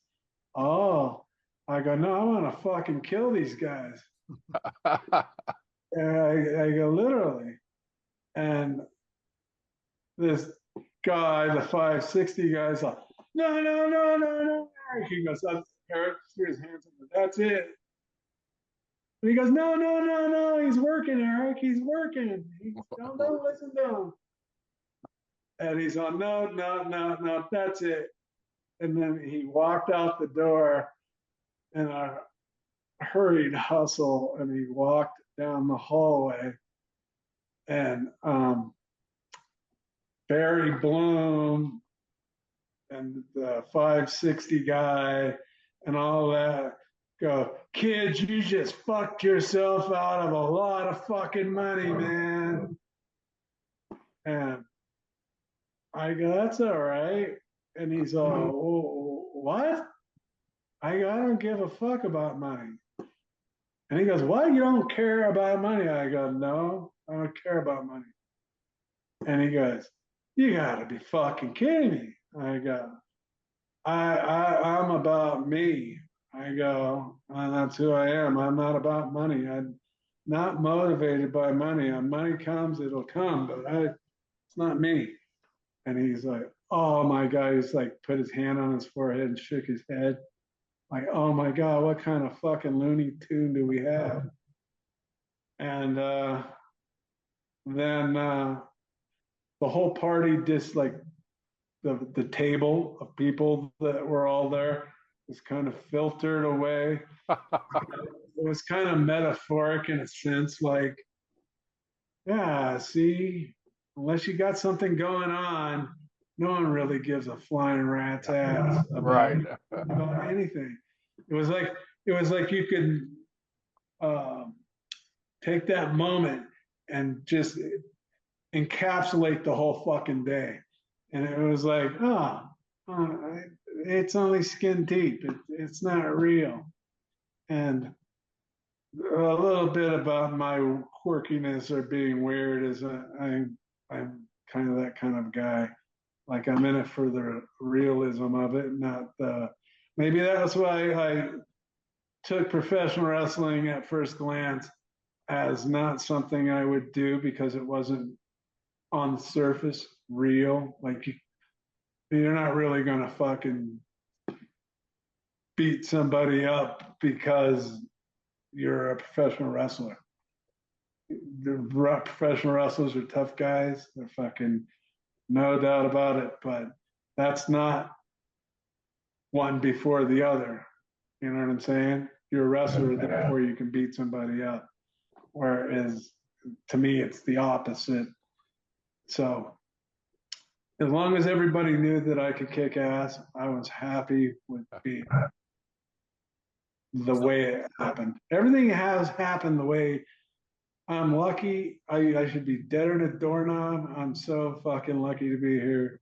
oh. I go, no, I want to fucking kill these guys. And I go, literally. And this guy, the 560 guy's like, no. He goes, Eric threw his hands up, that's it. And he goes, no, he's working, Eric, he's working. Don't listen to him. And he's on, no, that's it. And then he walked out the door in a hurried hustle, and he walked down the hallway. And Barry Bloom and the 560 guy and all that go, kids, you just fucked yourself out of a lot of fucking money, man. And I go, that's all right. And he's all, oh, what? I go, I don't give a fuck about money. And he goes, what? You don't care about money? I go, no, I don't care about money. And he goes, you gotta be fucking kidding me. I go, I'm about me. I go, that's who I am. I'm not about money. I'm not motivated by money. When money comes, it'll come, but it's not me. And he's like, oh my God. He's like, put his hand on his forehead and shook his head. Like, oh my God, what kind of fucking Looney Tune do we have? And then the whole party, just like the table of people that were all there, was kind of filtered away. It was kind of metaphoric in a sense, like, yeah, see, unless you got something going on, no one really gives a flying rat's ass about anything. It was like you could take that moment and just encapsulate the whole fucking day. And it was like, it's only skin deep. It's not real. And a little bit about my quirkiness or being weird is I'm kind of that kind of guy. Like, I'm in it for the realism of it, not maybe that's why I took professional wrestling at first glance as not something I would do, because it wasn't on the surface real. Like, you're not really gonna fucking beat somebody up because you're a professional wrestler. The professional wrestlers are tough guys. They're fucking, no doubt about it. But that's not one before the other. You know what I'm saying? You're a wrestler before you can beat somebody up. Whereas to me, it's the opposite. So as long as everybody knew that I could kick ass, I was happy with being the way it happened. Everything has happened the way I'm lucky. I should be deader than a doorknob. I'm so fucking lucky to be here.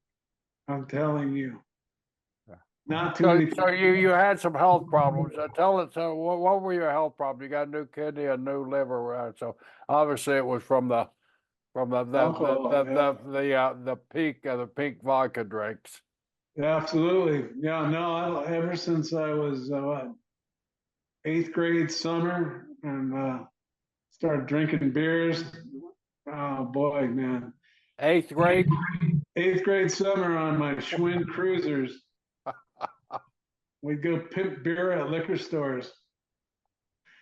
I'm telling you. Not too many So you had some health problems. Tell us, what were your health problems? You got a new kidney, a new liver. So obviously it was from the peak of the pink vodka drinks. Yeah, absolutely. Yeah, no, ever since I was eighth grade summer and started drinking beers. Oh boy, man. Eighth grade? Eighth grade summer on my Schwinn cruisers. We'd go pimp beer at liquor stores.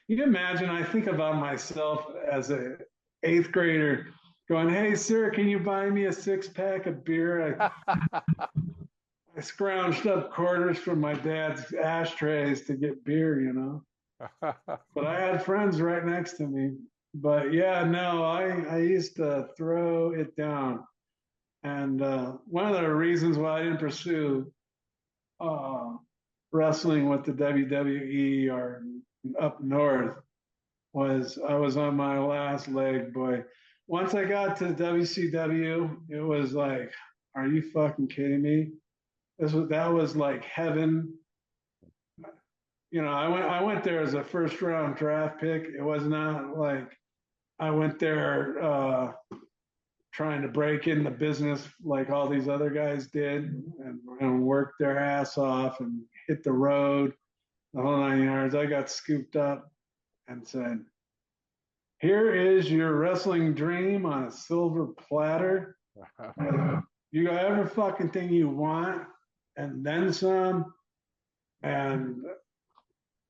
You can imagine, I think about myself as a eighth grader going, "Hey, sir, can you buy me a 6-pack of beer?" I scrounged up quarters from my dad's ashtrays to get beer, you know. But I had friends right next to me. But yeah, no, I used to throw it down. And one of the reasons why I didn't pursue wrestling with the WWE or up north was I was on my last leg, boy. Once I got to WCW, it was like, are you fucking kidding me? That was like heaven. You know, I went there as a first round draft pick. It was not like I went there trying to break in the business like all these other guys did and work their ass off and hit the road the whole 9 yards. I got scooped up and said, "Here is your wrestling dream on a silver platter. You got every fucking thing you want and then some." And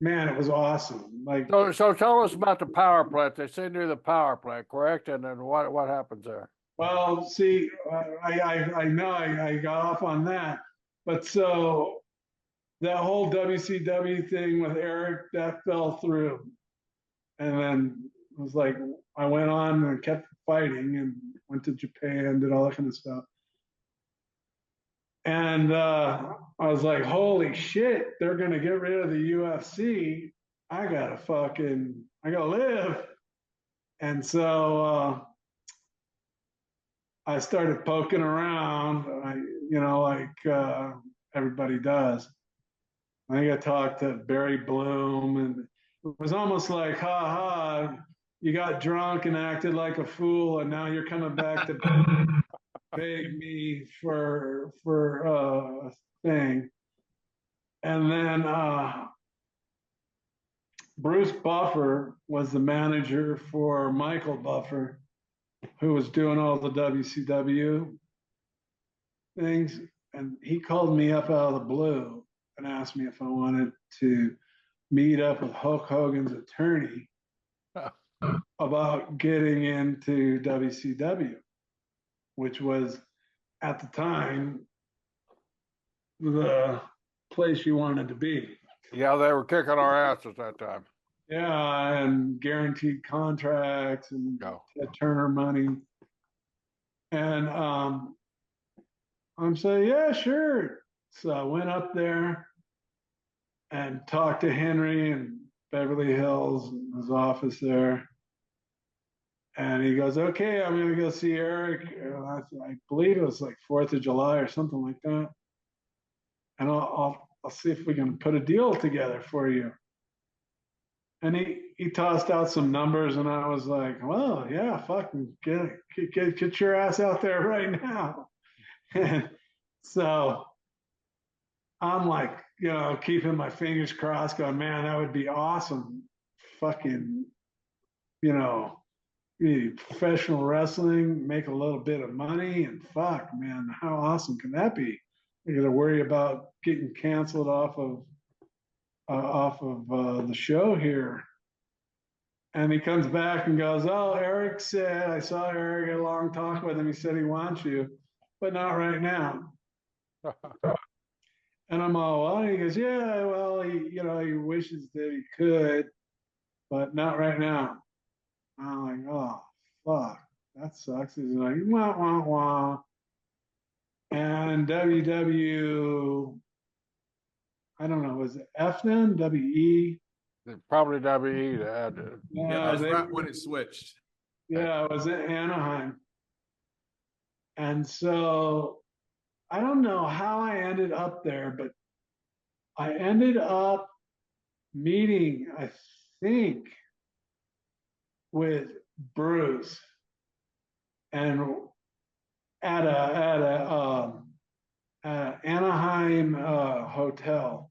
man, it was awesome. Like, so tell us about the power plant. They send you the power plant, correct? And then what happens there? well, see, I know I got off on that, but so that whole WCW thing with Eric that fell through, and then it was like I went on and kept fighting and went to Japan, did all that kind of stuff. And I was like, holy shit, they're going to get rid of the UFC. I got to live. And so I started poking around, like everybody does. I think I talked to Barry Bloom, and it was almost like, ha ha, you got drunk and acted like a fool, and now you're coming back to beg me for a thing. And then Bruce Buffer was the manager for Michael Buffer, who was doing all the WCW things. And he called me up out of the blue and asked me if I wanted to meet up with Hulk Hogan's attorney about getting into WCW, which was at the time the place you wanted to be. Yeah, they were kicking our ass at that time. Yeah, and guaranteed contracts and Ted Turner money. And I'm saying, yeah, sure. So I went up there and talked to Henry in Beverly Hills, in his office there. And he goes, okay, I'm going to go see Eric. I believe it was like 4th of July or something like that. And I'll see if we can put a deal together for you. And he tossed out some numbers, and I was like, well, yeah, fucking get your ass out there right now. And so I'm like, keeping my fingers crossed, going, man, that would be awesome. Fucking, be professional wrestling, make a little bit of money, and fuck, man, how awesome can that be? You got to worry about getting canceled off of the show here. And he comes back and goes, oh, Eric said, I saw Eric, had a long talk with him. He said he wants you, but not right now. And I'm all, well, he goes, yeah, well, he wishes that he could, but not right now. I'm like, oh, fuck, that sucks. He's like, wah, wah, wah. And I don't know, was it F then? WE? Probably WE to add. Yeah, No, that's right when it switched. yeah, it was in Anaheim. And so I don't know how I ended up there, but I ended up meeting, I think, with Bruce and at a Anaheim hotel,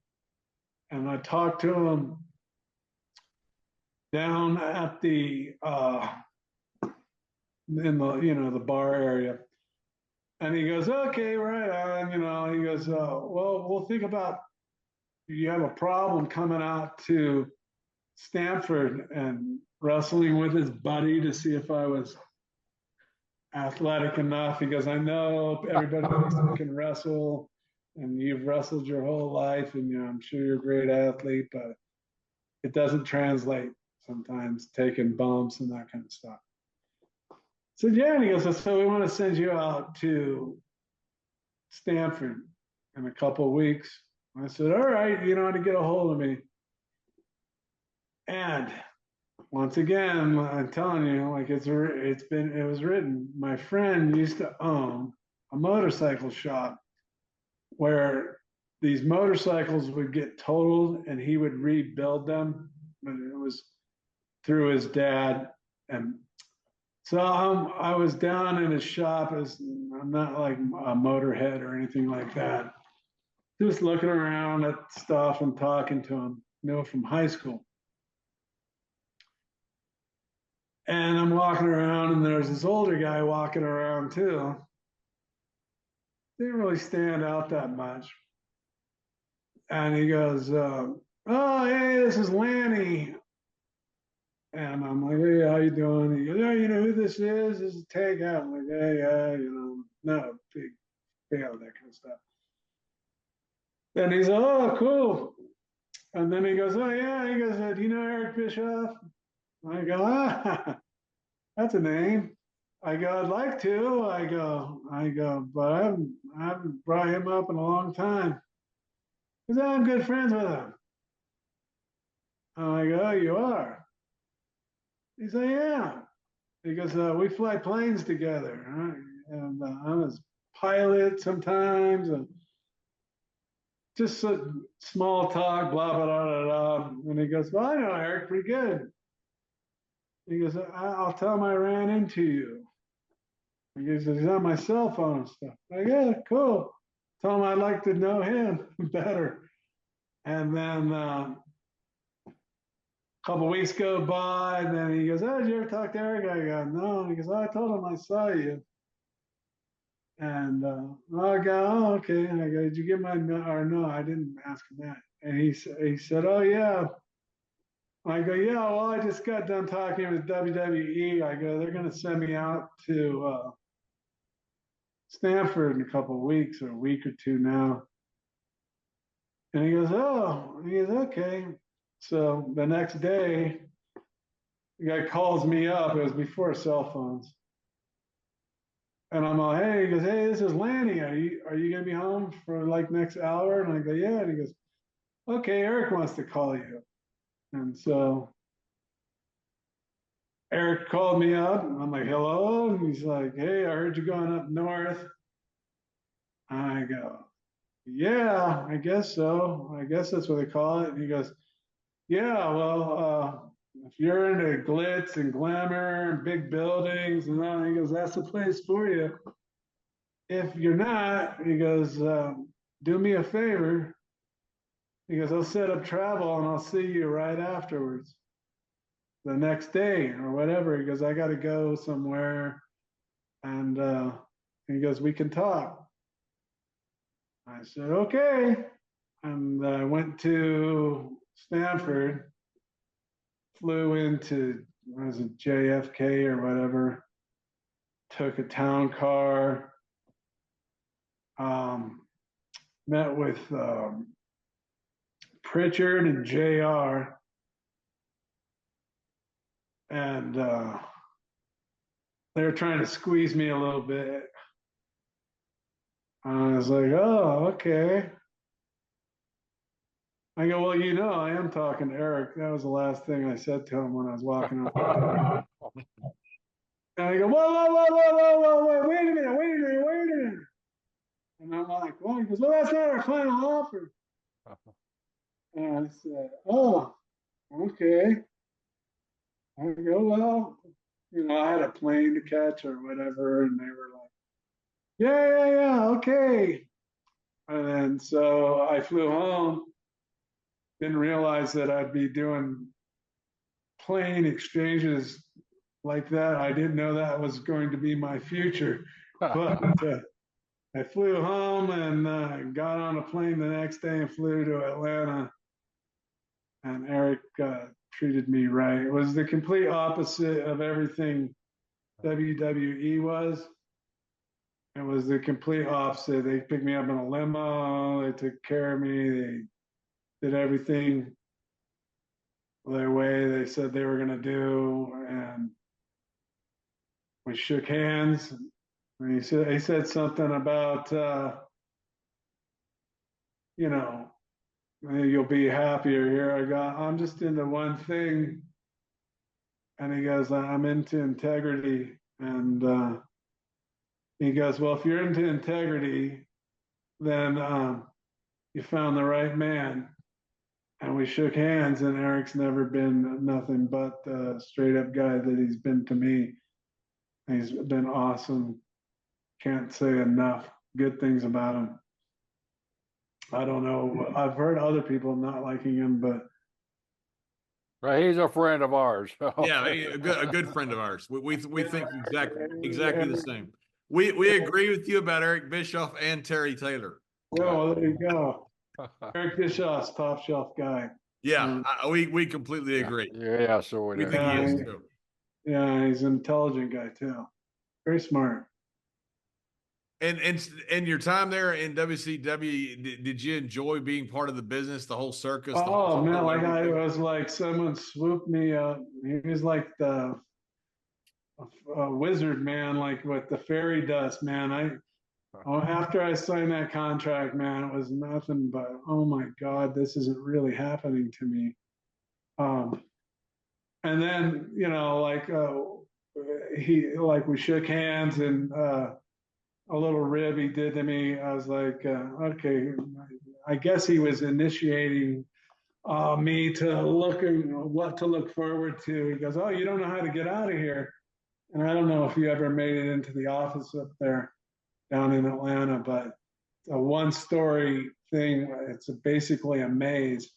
and I talked to him down at the in the the bar area, and he goes, okay, right on, he goes, well, we'll think about, you have a problem coming out to Stanford and wrestling with his buddy to see if I was athletic enough. He goes, I know everybody thinks they can wrestle and you've wrestled your whole life and I'm sure you're a great athlete, but it doesn't translate sometimes, taking bumps and that kind of stuff. So yeah, and he goes, so we want to send you out to Stanford in a couple of weeks. I said, all right, you know how to get a hold of me. And once again, I'm telling you, like it was written. My friend used to own a motorcycle shop where these motorcycles would get totaled and he would rebuild them. And it was through his dad. And so I was down in his shop. I'm not like a motorhead or anything like that. Just looking around at stuff and talking to him, from high school. And I'm walking around, and there's this older guy walking around too. Didn't really stand out that much. And he goes, oh, hey, this is Lanny. And I'm like, hey, how you doing? He goes, oh, you know who this is? This is Tank Abbott. I'm like, yeah, not a big fan of that kind of stuff. Then he's, oh, cool. And then he goes, oh, yeah. He goes, do you know Eric Bischoff? I go, that's a name. I go, I'd like to. But I haven't brought him up in a long time. Because I'm good friends with him. I go, oh, you are? He said, yeah. He goes, we fly planes together. Right? And I'm his pilot sometimes. And just small talk, blah, blah, blah, blah, blah. And he goes, well, I know Eric pretty good. He goes, I'll tell him I ran into you. He goes, he's on my cell phone and stuff. I go, yeah, cool. Tell him I'd like to know him better. And then a couple of weeks go by, and then he goes, oh, did you ever talk to Eric? I go, no. And he goes, oh, I told him I saw you. And I go, oh, okay. And I go, did you get my or no? I didn't ask him that. And he said, oh yeah. I go, yeah. Well, I just got done talking with WWE. I go, they're going to send me out to Stanford in a couple of weeks or a week or two now. And he goes, oh, he goes, okay. So the next day, the guy calls me up. It was before cell phones. And I'm like, hey, he goes, hey, this is Lanny. Are you gonna be home for like next hour? And I go, yeah. And he goes, okay, Eric wants to call you. And so Eric called me up. And I'm like, hello. And he's like, hey, I heard you going up north. I go, yeah, I guess so. I guess that's what they call it. And he goes, yeah, well, if you're into glitz and glamour and big buildings and all, he goes, that's the place for you. If you're not, he goes, do me a favor. He goes, I'll set up travel and I'll see you right afterwards, the next day or whatever. He goes, I got to go somewhere. And he goes, we can talk. I said, okay. And I went to Stanford, flew into, was it JFK or whatever, took a town car. met with Pritchard and JR, and they were trying to squeeze me a little bit. I was like, oh, okay. I go, well, I am talking to Eric. That was the last thing I said to him when I was walking up. And I go, whoa, whoa, whoa, whoa, whoa, whoa, whoa, wait a minute, wait a minute, wait a minute. And I'm like, well, he goes, well, that's not our final offer. And I said, oh, okay. I go, well, I had a plane to catch or whatever. And they were like, yeah, okay. And then so I flew home, didn't realize that I'd be doing plane exchanges like that. I didn't know that was going to be my future. But I flew home and got on a plane the next day and flew to Atlanta. And Eric treated me right. It was the complete opposite of everything WWE was. It was the complete opposite. They picked me up in a limo. They took care of me. They did everything the way they said they were going to do. And we shook hands. And he said something about, you'll be happier here. I go, I'm just into one thing. And he goes, I'm into integrity. And he goes, well, if you're into integrity, then you found the right man. And we shook hands, and Eric's never been nothing but the straight up guy that he's been to me. He's been awesome. Can't say enough good things about him. I don't know. I've heard other people not liking him, but Right, he's a friend of ours. Yeah, a good friend of ours. We think exactly the same. We agree with you about Eric Bischoff and Terry Taylor. Well, there you go. Eric Bischoff's top shelf guy. Yeah, we completely agree. Yeah, so we think he is too. Yeah, he's an intelligent guy too. Very smart. And your time there in WCW, did you enjoy being part of the business, the whole circus? Oh man, like I was like someone swooped me up. He was like the wizard man, like with the fairy dust, man. After I signed that contract, man, it was nothing but, oh my God, this isn't really happening to me. And then, we shook hands and a little rib he did to me. I was like, okay, I guess he was initiating me to what to look forward to. He goes, oh, you don't know how to get out of here. And I don't know if you ever made it into the office up there down in Atlanta, but it's a one-story thing. It's basically a maze.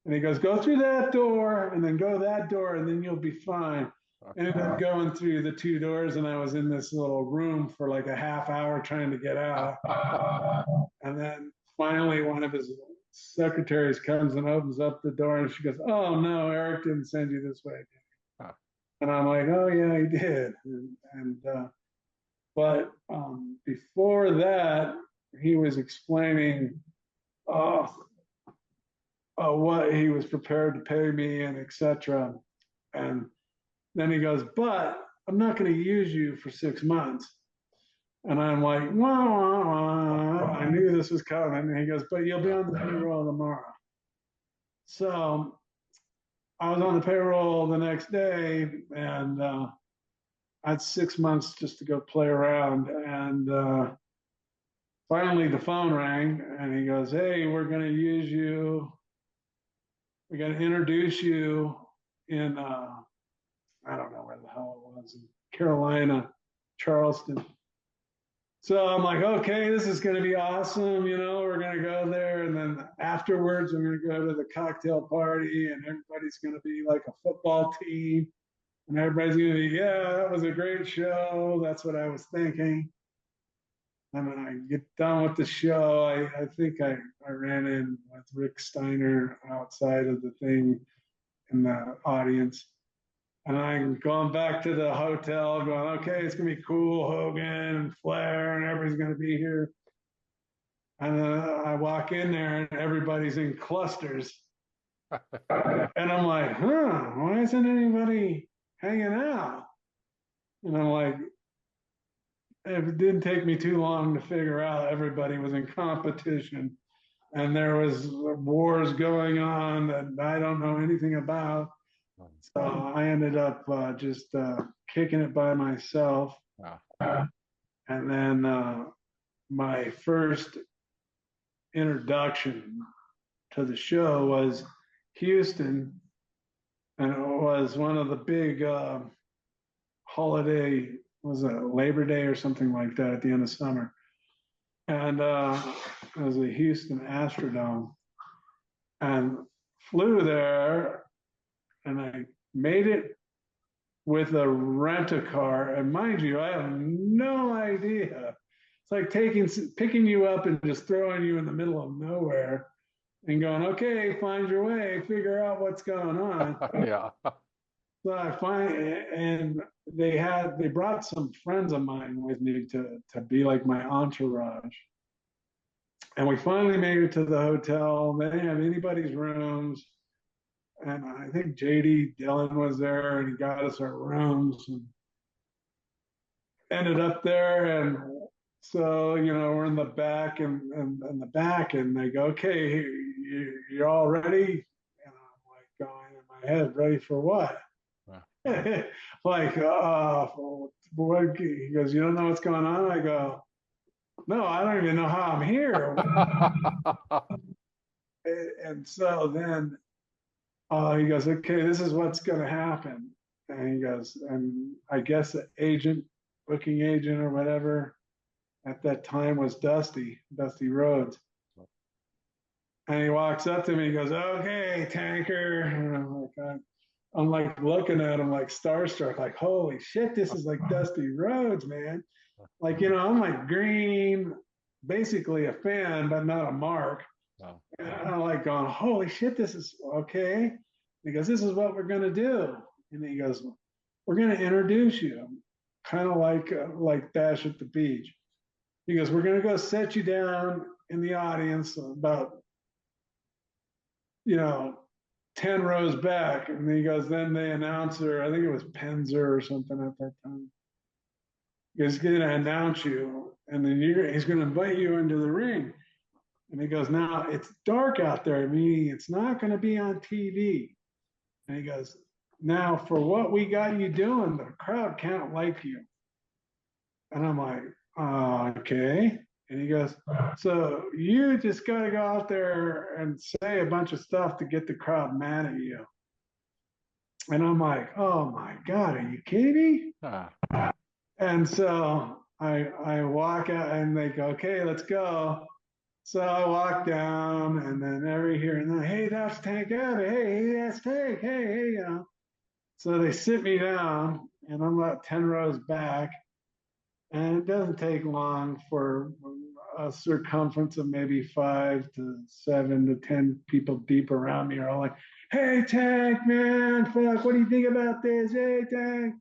And he goes, go through that door and then go that door and then you'll be fine. Ended up going through the two doors and I was in this little room for like a half hour trying to get out. And then finally one of his secretaries comes and opens up the door and she goes, oh no, Eric didn't send you this way. And I'm like, oh yeah, he did. But before that, he was explaining what he was prepared to pay me and etc. And then he goes, but I'm not going to use you for 6 months. And I'm like, wah, wah, wah. I knew this was coming. And he goes, but you'll be on the payroll tomorrow. So I was on the payroll the next day and I had 6 months just to go play around. And finally the phone rang and he goes, hey, we're going to use you. We're going to introduce you in, I don't know where the hell it was, in Carolina, Charleston. So I'm like, okay, this is going to be awesome. We're going to go there. And then afterwards, we're going to go to the cocktail party and everybody's going to be like a football team. And everybody's going to be, yeah, that was a great show. That's what I was thinking. And when I get done with the show, I think I ran in with Rick Steiner outside of the thing in the audience. And I'm going back to the hotel going, okay, it's going to be cool, Hogan and Flair and everybody's going to be here. And I walk in there and everybody's in clusters. And I'm like, huh, why isn't anybody hanging out? And I'm like, it didn't take me too long to figure out everybody was in competition and there was wars going on that I don't know anything about. So I ended up just kicking it by myself. And then my first introduction to the show was Houston, and it was one of the big holiday, was it Labor Day or something like that at the end of summer, and it was a Houston Astrodome, and flew there, and I made it with a rent-a-car, and mind you, I have no idea. It's like picking you up and just throwing you in the middle of nowhere and going, okay, find your way, figure out what's going on. Yeah. So I find, and they brought some friends of mine with me to be like my entourage. And we finally made it to the hotel. They didn't have anybody's rooms. And I think JD Dillon was there and he got us our rooms and ended up there. And so, we're in the back and the back, and they go, okay, you're all ready? And I'm like going in my head, ready for what? Like, what? He goes, you don't know what's going on? I go, no, I don't even know how I'm here. And so then he goes, okay, this is what's going to happen. And he goes, and I guess the booking agent or whatever at that time was Dusty Rhodes. And he walks up to me, he goes, okay, Tanker. And I'm like looking at him like starstruck, like, holy shit, this is like Dusty Rhodes, man. Like, I'm like green, basically a fan, but not a mark. Wow. And I'm like going, holy shit, this is okay. He goes, this is what we're going to do. And he goes, we're going to introduce you, kind of like Dash at the Beach. He goes, we're going to go set you down in the audience about, 10 rows back. And he goes, then the announcer, I think it was Penzer or something at that time, is going to announce you. And then he's going to invite you into the ring. And he goes, now it's dark out there, meaning it's not going to be on TV. And he goes, now for what we got you doing, the crowd can't like you. And I'm like, okay. And he goes, so you just got to go out there and say a bunch of stuff to get the crowd mad at you. And I'm like, oh my God, are you kidding me? And so I walk out and they go, okay, let's go. So I walk down and then every here and there, hey, that's Tank Abbott. Hey, that's Tank. Hey. So they sit me down and I'm about 10 rows back. And it doesn't take long for a circumference of maybe 5 to 7 to 10 people deep around me are all like, hey, Tank, man, fuck, what do you think about this? Hey, Tank.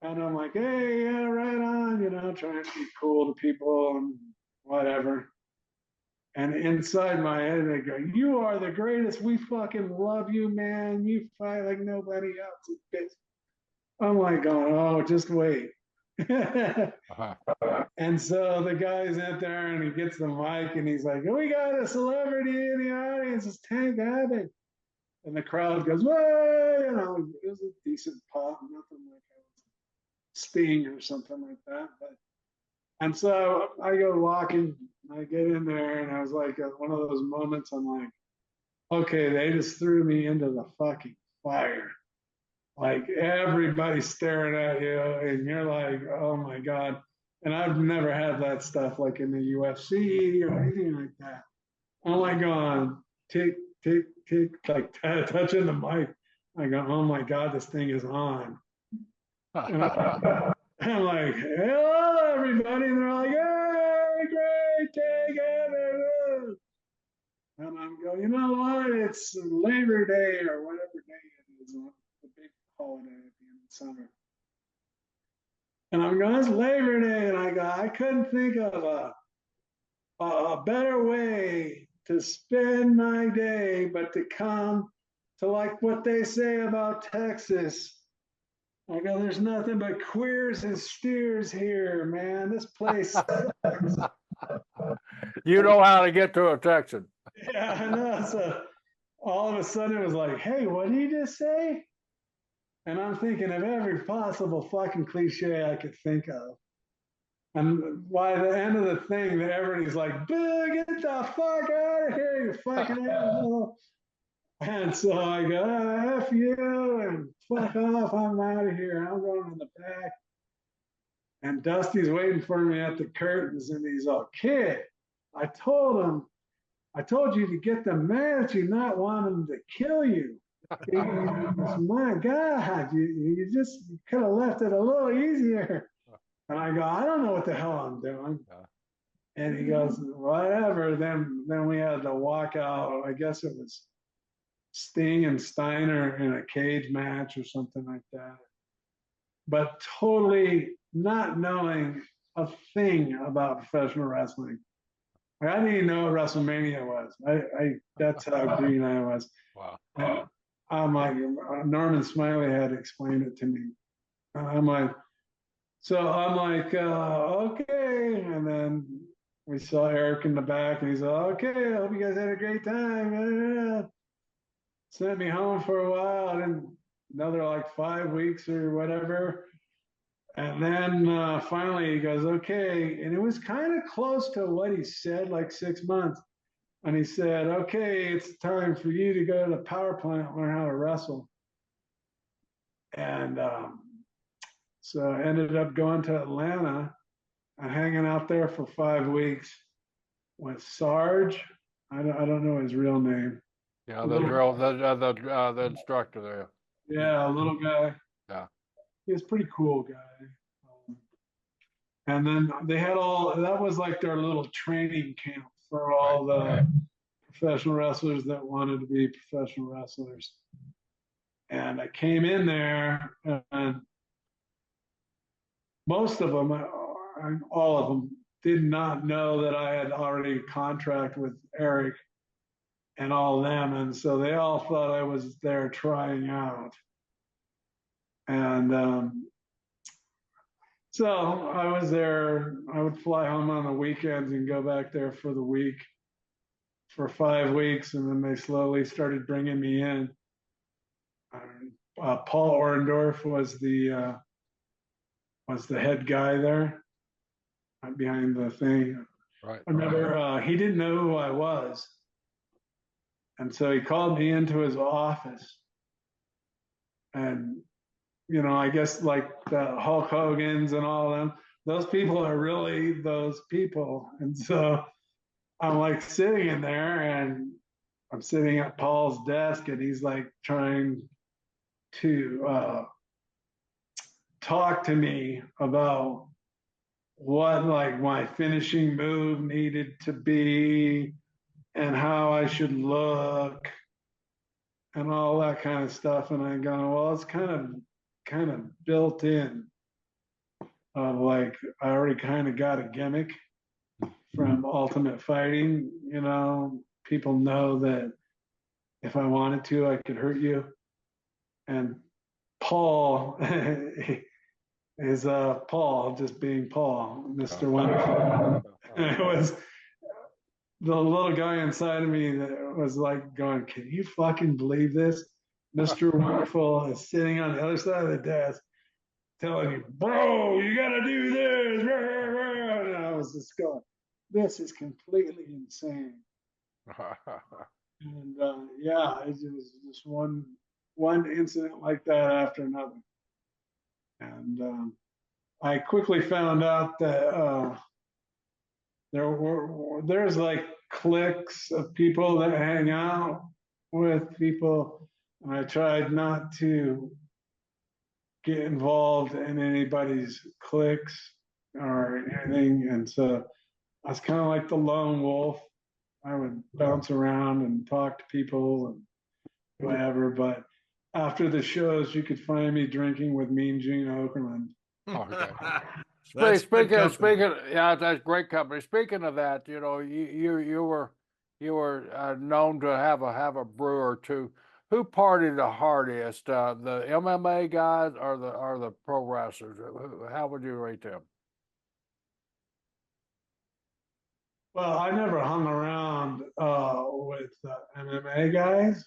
And I'm like, hey, yeah, right on, trying to be cool to people and whatever. And inside my head, they go, you are the greatest. We fucking love you, man. You fight like nobody else. Bitch. I'm like going, oh, just wait. And so the guy's in there and he gets the mic and he's like, we got a celebrity in the audience. It's Tank Abbott. And the crowd goes, whoa, it was a decent pop, nothing like Sting or something like that. And so I go walking, I get in there, and I was like, one of those moments I'm like, okay, they just threw me into the fucking fire. Like everybody's staring at you, and you're like, oh my God. And I've never had that stuff like in the UFC or anything like that. I'm like going, tick, tick, tick, like touching the mic. I go, oh my God, this thing is on. And I'm like, hello, everybody. And they're like, hey, great, Tank Abbott. And I'm going, you know what? It's Labor Day or whatever day it is, the big holiday at the end of summer. And I'm going, it's Labor Day. And I go, I couldn't think of a better way to spend my day but to come to like what they say about Texas. I go, there's nothing but queers and steers here, man. This place sucks. You know how to get to a Texan. Yeah, I know. So all of a sudden it was like, hey, what did you just say? And I'm thinking of every possible fucking cliche I could think of. And by the end of the thing, everybody's like, boo, get the fuck out of here, you fucking asshole. And so I go, oh, F you, and fuck off, I'm out of here. I'm going in the back. And Dusty's waiting for me at the curtains, and he's all, kid, I told you to get them mad at you, not want them to kill you. My God, you just could have left it a little easier. And I go, I don't know what the hell I'm doing. And he goes, whatever. Then we had to walk out. I guess it was Sting and Steiner in a cage match or something like that. But totally not knowing a thing about professional wrestling. I didn't even know what WrestleMania was. That's how green I was. Wow. I'm like, Norman Smiley had explained it to me. And I'm like, okay. And then we saw Eric in the back, and he's like, okay, I hope you guys had a great time. Sent me home for a while, and another like 5 weeks or whatever. And then finally he goes, okay. And it was kind of close to what he said, like 6 months. And he said, okay, it's time for you to go to the power plant and learn how to wrestle. And so I ended up going to Atlanta and hanging out there for 5 weeks with Sarge. I don't know his real name. Yeah, the instructor there. Yeah, a little guy. Yeah. He was a pretty cool guy. And then they had that was like their little training camp for all the professional wrestlers that wanted to be professional wrestlers. And I came in there, and most of them, all of them, did not know that I had already contract with Eric and all of them. And so they all thought I was there trying out. And so I was there. I would fly home on the weekends and go back there for the week for 5 weeks. And then they slowly started bringing me in. Paul Orendorff was the head guy there behind the thing. Right. I remember he didn't know who I was. And so he called me into his office. And, you know, I guess like the Hulk Hogan's and all of them, those people are really those people. And so I'm like sitting in there, and I'm sitting at Paul's desk, and he's like trying to talk to me about what like my finishing move needed to be and how I should look and all that kind of stuff. And I go, well, it's kind of built in of like, I already kind of got a gimmick from Ultimate Fighting. You know, people know that if I wanted to, I could hurt you. And Paul is Paul, just being Paul, Mr. Wonderful. And it was the little guy inside of me that was like going, can you fucking believe this? Mr. Wonderful is sitting on the other side of the desk telling you, bro, you got to do this. And I was just going, this is completely insane. And yeah, it was just one incident like that after another. And I quickly found out that there's like cliques of people that hang out with people, and I tried not to get involved in anybody's cliques or anything. And so I was kind of like the lone wolf. I would bounce around and talk to people and whatever, but after the shows, you could find me drinking with Mean Gene Okerlund. Okay. That's good company. Yeah, that's great company. Speaking of that, you know, you were known to have a brew or two. Who partied the hardest, the MMA guys or the pro wrestlers? How would you rate them? Well, I never hung around with MMA guys,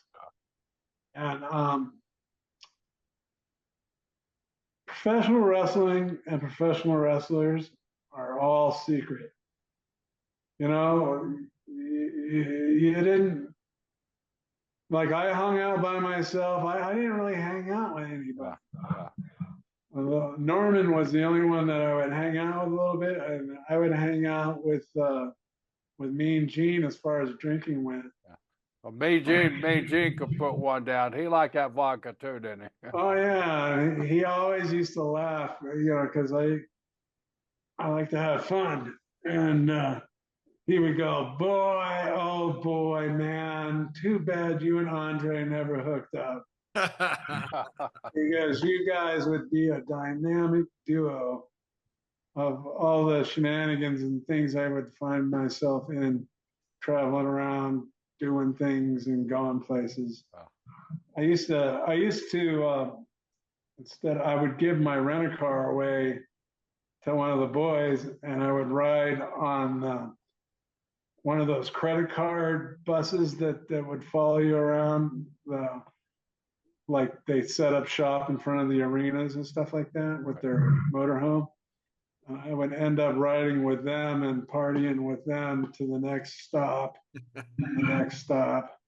and professional wrestling and professional wrestlers are all secret. You know, you didn't like. I hung out by myself. I didn't really hang out with anybody. Norman was the only one that I would hang out with a little bit, and I would hang out with Mean Gene as far as drinking went. Well, Mean Gene could put one down. He liked that vodka too, didn't he? Oh yeah, he always used to laugh, you know, because I like to have fun, and he would go, "Boy, oh boy, man, too bad you and Andre never hooked up, because you guys would be a dynamic duo of all the shenanigans and things I would find myself in, traveling around, doing things, and going places." I used to instead I would give my rent a car away to one of the boys, and I would ride on one of those credit card buses that would follow you around. Like they set up shop in front of the arenas and stuff like that with their motorhome. I would end up riding with them and partying with them to the next stop, the next stop.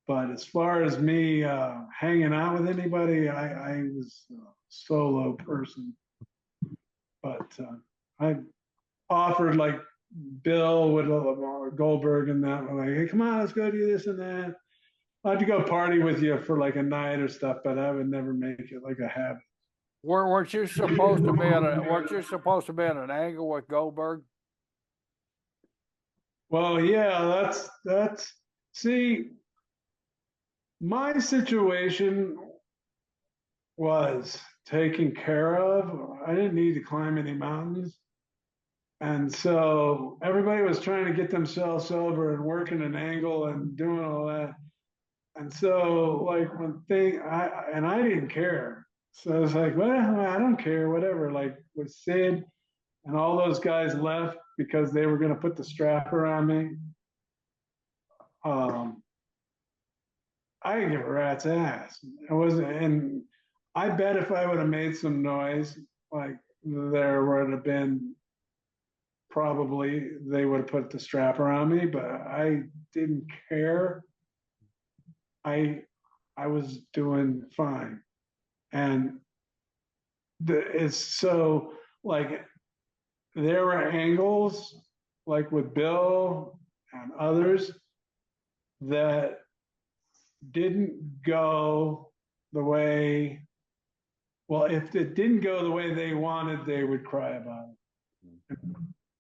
But as far as me hanging out with anybody, I was a solo person. But I offered, like Bill with Goldberg and that, like, hey, come on, let's go do this and that. I'd to go party with you for like a night or stuff, but I would never make it like a habit. Weren't you supposed to be in an angle with Goldberg? Well, yeah, that's see, my situation was taken care of. I didn't need to climb any mountains. And so everybody was trying to get themselves over and working an angle and doing all that. And so like I didn't care. So I was like, well, I don't care, whatever. Like with Sid and all those guys left because they were going to put the strap around me. I didn't give a rat's ass. I wasn't, and I bet if I would have made some noise, like there would have been probably they would have put the strap around me, but I didn't care. I was doing fine, and it's so like there were angles like with Bill and others that didn't go the way, well, if it didn't go the way they wanted, they would cry about it.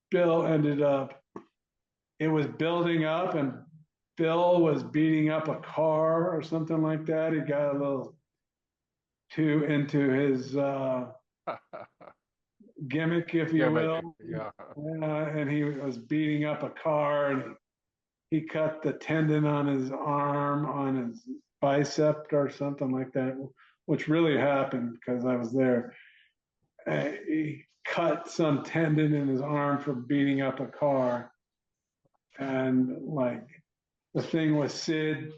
Bill ended up, it was building up, and Bill was beating up a car or something like that. He got a little too into his gimmick, if you will. Yeah. And he was beating up a car, and he cut the tendon on his arm, on his bicep or something like that, which really happened because I was there. He cut some tendon in his arm from beating up a car. And like the thing with Sid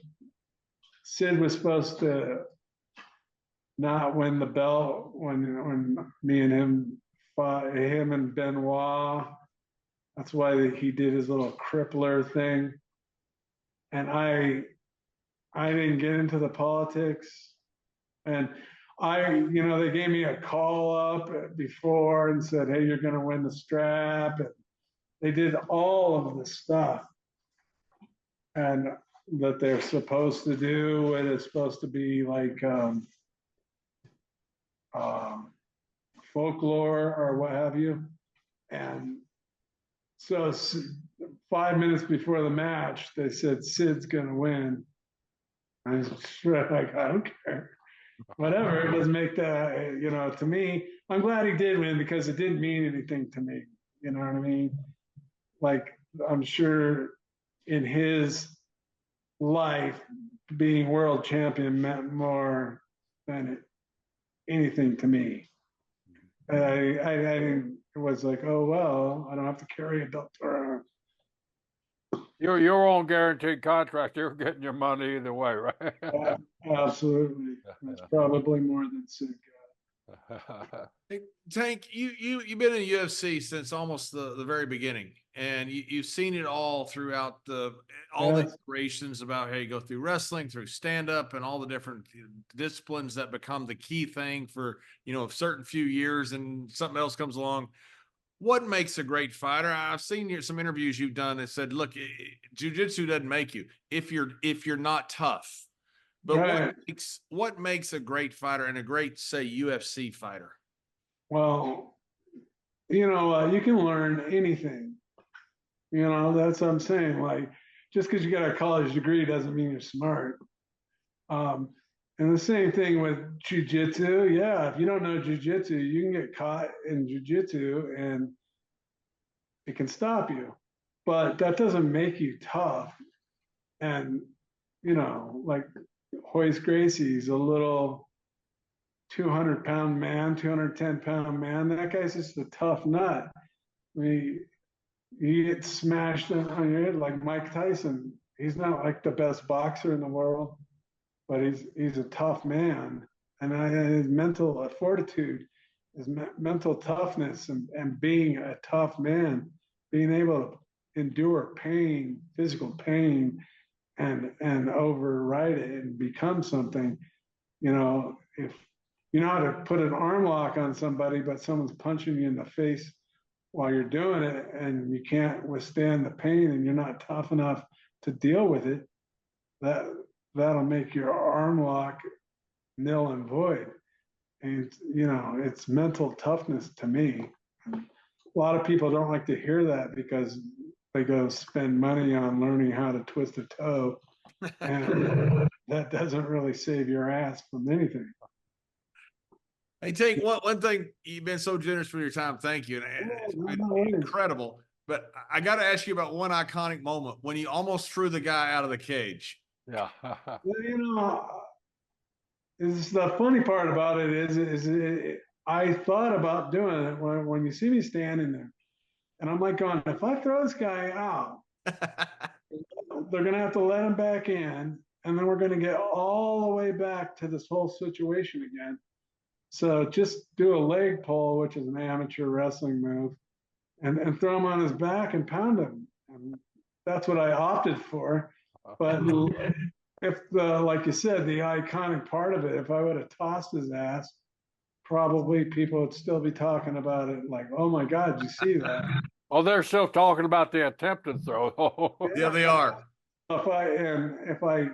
was supposed to not win the belt when me and him fought, him and Benoit. That's why he did his little crippler thing. And I didn't get into the politics. And they gave me a call up before and said, hey, you're going to win the strap. And they did all of the stuff and that they're supposed to do. And it's supposed to be like folklore or what have you. And so 5 minutes before the match, they said Sid's going to win. I was like, I don't care. Whatever, it doesn't make that, to me, I'm glad he did win because it didn't mean anything to me. You know what I mean? Like, I'm sure in his life, being world champion meant more than anything to me. I was like, oh, well, I don't have to carry a belt around. You're your own guaranteed contract. You're getting your money either way, right? Yeah, absolutely. That's probably more than sick. Hey, Tank, you've been in the UFC since almost the very beginning, and you've seen it all throughout all the Yes. iterations about how you go through wrestling, through stand up, and all the different disciplines that become the key thing for a certain few years, and something else comes along. What makes a great fighter? I've seen some interviews you've done that said, "Look, jujitsu doesn't make you if you're not tough." But Right. what makes a great fighter and a great, say, UFC fighter? Well, you can learn anything. That's what I'm saying. Like, just because you got a college degree doesn't mean you're smart. Um, and the same thing with jujitsu. Yeah, if you don't know jujitsu, you can get caught in jujitsu and it can stop you. But that doesn't make you tough. And, like Hoist Gracie's a little 200-pound man, 210-pound man. That guy's just a tough nut. I mean, you get smashed on your head like Mike Tyson. He's not like the best boxer in the world, but he's a tough man. And his mental fortitude, his mental toughness, and being a tough man, being able to endure pain, physical pain, and override it and become something. If you know how to put an arm lock on somebody, but someone's punching you in the face while you're doing it and you can't withstand the pain and you're not tough enough to deal with it, that'll make your arm lock nil and void. And it's mental toughness to me. And a lot of people don't like to hear that because they go spend money on learning how to twist a toe, and that doesn't really save your ass from anything. Hey, Tank, one thing, you've been so generous with your time. Thank you. And it's been incredible. But I got to ask you about one iconic moment when you almost threw the guy out of the cage. Yeah. Well, the funny part about it is I thought about doing it when you see me standing there. And I'm like going, if I throw this guy out, they're going to have to let him back in. And then we're going to get all the way back to this whole situation again. So just do a leg pull, which is an amateur wrestling move, and throw him on his back and pound him. And that's what I opted for. But if like you said, the iconic part of it, if I would have tossed his ass, probably people would still be talking about it like, oh my God, you see that? Oh, they're still talking about the attempted throw. Yeah, they are. If I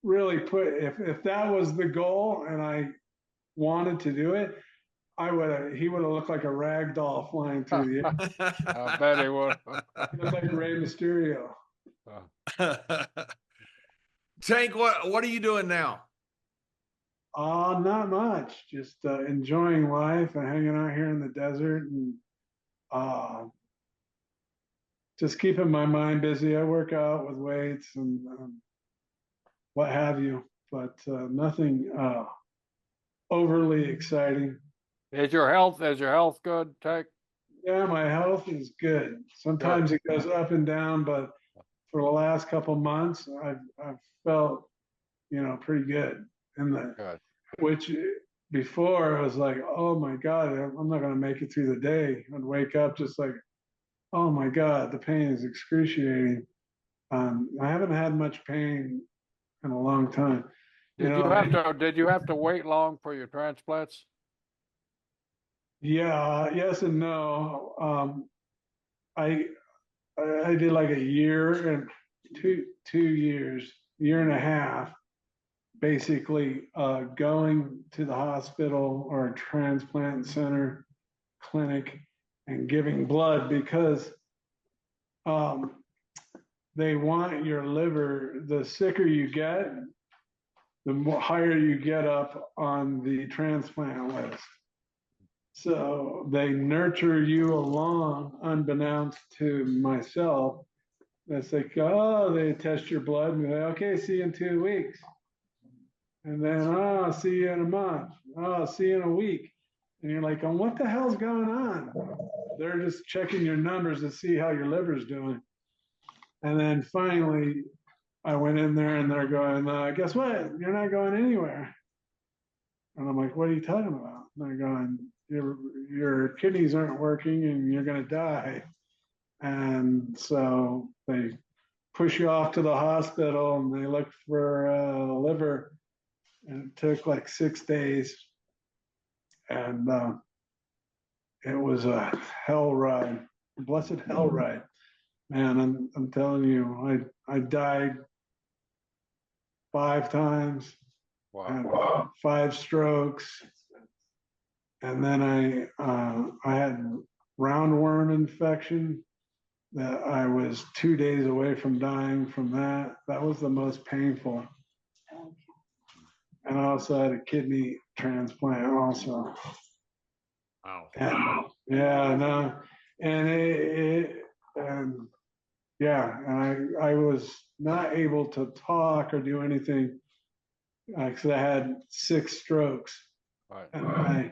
really if that was the goal and I wanted to do it, he would have looked like a rag doll flying through the air. I bet he would. He looked like Rey Mysterio. Tank, what are you doing now? Not much. Just enjoying life and hanging out here in the desert and just keeping my mind busy. I work out with weights and what have you, but nothing overly exciting. Is your health good, Tank? Yeah, my health is good. Sometimes it goes up and down, but for the last couple months, I've felt pretty good. Which before I was like, oh my God, I'm not going to make it through the day. I'd wake up just like, oh my God, the pain is excruciating. I haven't had much pain in a long time. Did you have to wait long for your transplants? Yeah, yes and no. I did like a year and 2 years, year and a half, basically going to the hospital or a transplant center, clinic, and giving blood because they want your liver. The sicker you get, the higher you get up on the transplant list. So they nurture you along, unbeknownst to myself. It's like, oh, they test your blood and they're like, okay, see you in 2 weeks. And then, oh, I'll see you in a month. Oh, I'll see you in a week. And you're like, oh, what the hell's going on? They're just checking your numbers to see how your liver's doing. And then finally, I went in there and they're going, guess what? You're not going anywhere. And I'm like, what are you talking about? And they're going, your kidneys aren't working and you're going to die. And so they push you off to the hospital and they look for a liver. And it took like 6 days. And it was a hell ride, a blessed hell ride. Man, I'm telling you, I died 5 times. Wow. 5 strokes. And then I had roundworm infection that I was 2 days away from dying from that. That was the most painful. And I also had a kidney transplant also. Wow. And, yeah, no. And I was not able to talk or do anything because I had 6 strokes. Right. And I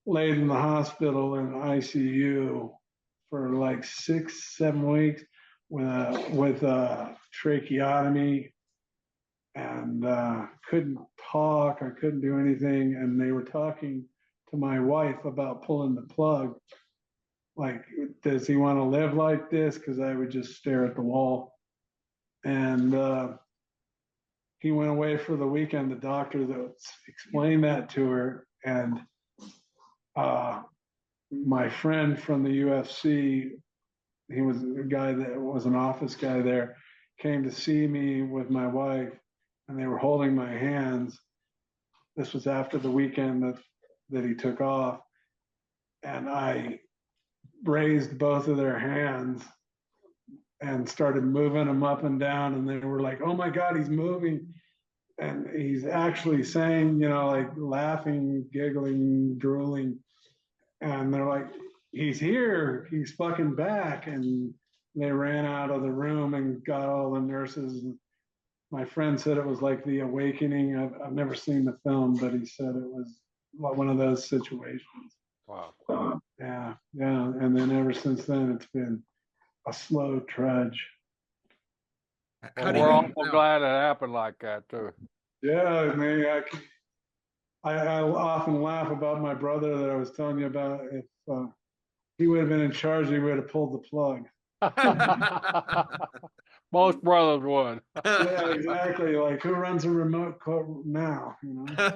laid in the hospital in ICU for like 6-7 weeks with a tracheotomy, and couldn't talk. I couldn't do anything. And they were talking to my wife about pulling the plug. Like, does he want to live like this? Because I would just stare at the wall. And he went away for the weekend, the doctor that explained that to her. And my friend from the UFC, he was a guy that was an office guy there, came to see me with my wife, and they were holding my hands. This was after the weekend that he took off. And I raised both of their hands and started moving them up and down. And they were like, oh my God, he's moving. And he's actually saying, like laughing, giggling, drooling. And they're like, he's here, he's fucking back. And they ran out of the room and got all the nurses. My friend said it was like The Awakening. I've never seen the film, but he said it was one of those situations. Wow. Yeah. And then ever since then, it's been a slow trudge. Well, we're awful glad it happened like that too. Yeah, man. I often laugh about my brother that I was telling you about. If he would have been in charge, he would have pulled the plug. Most brothers would. Yeah, exactly. Like, who runs a remote now?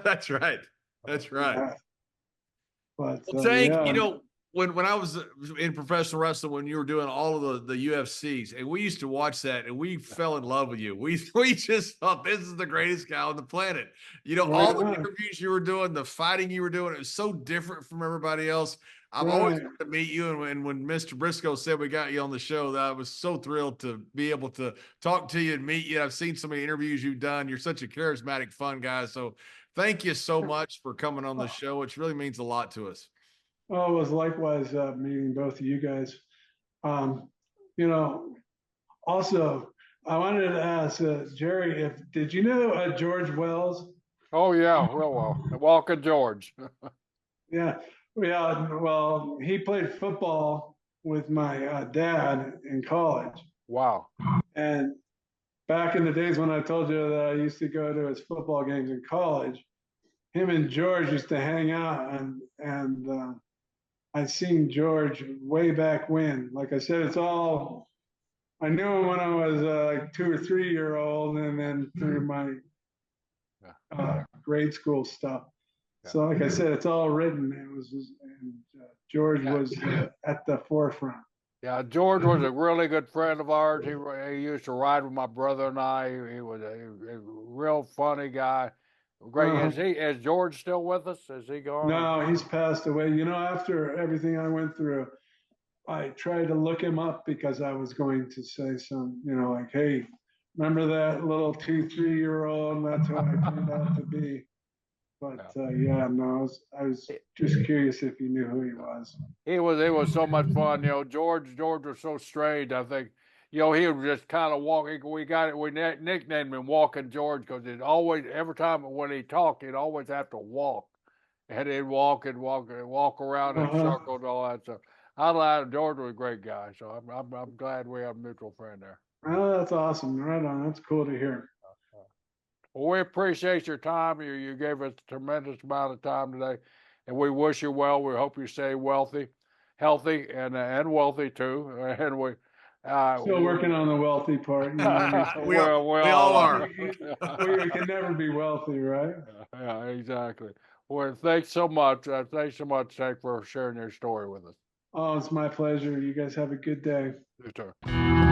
That's right. That's right. Yeah. But Well, Tank, when I was in professional wrestling, when you were doing all of the UFCs, and we used to watch that, and we fell in love with you. We just thought this is the greatest guy on the planet. All the interviews you were doing, the fighting you were doing, it was so different from everybody else. I've always wanted to meet you, and when Mr. Brisco said we got you on the show, that I was so thrilled to be able to talk to you and meet you. I've seen so many interviews you've done. You're such a charismatic, fun guy. So thank you so much for coming on the show, which really means a lot to us. Oh, it was likewise meeting both of you guys. Also, I wanted to ask Jerry, did you know George Wells? Oh yeah, well, Walking George. Yeah. Well, he played football with my dad in college. Wow. And back in the days when I told you that I used to go to his football games in college, him and George used to hang out, and I seen George way back when. Like I said, I knew him when I was like 2 or 3 year old, and then through my grade school stuff. So like I said, it's all written. George was at the forefront. Yeah, George was a really good friend of ours. He used to ride with my brother and I. He was a real funny guy. Great. Is George still with us? Is he gone? No, he's passed away. After everything I went through, I tried to look him up because I was going to say like, hey, remember that little 2-3 year old? And that's who I turned out to be. But yeah, no, I was just curious if you knew who he was. It was so much fun. George was so strange. I think, he was just kind of walking. We nicknamed him Walking George because it always, every time when he talked, he'd always have to walk. And he'd walk around in circles and all that stuff. George was a great guy. So I'm glad we have a mutual friend there. Oh, that's awesome. Right on. That's cool to hear. Well, we appreciate your time. You gave us a tremendous amount of time today, and we wish you well. We hope you stay healthy, and wealthy too. And we still working on the wealthy part. We all are. We can never be wealthy, right? Yeah, exactly. Well, thanks so much. Thanks so much, Tank, for sharing your story with us. Oh, it's my pleasure. You guys have a good day. You too.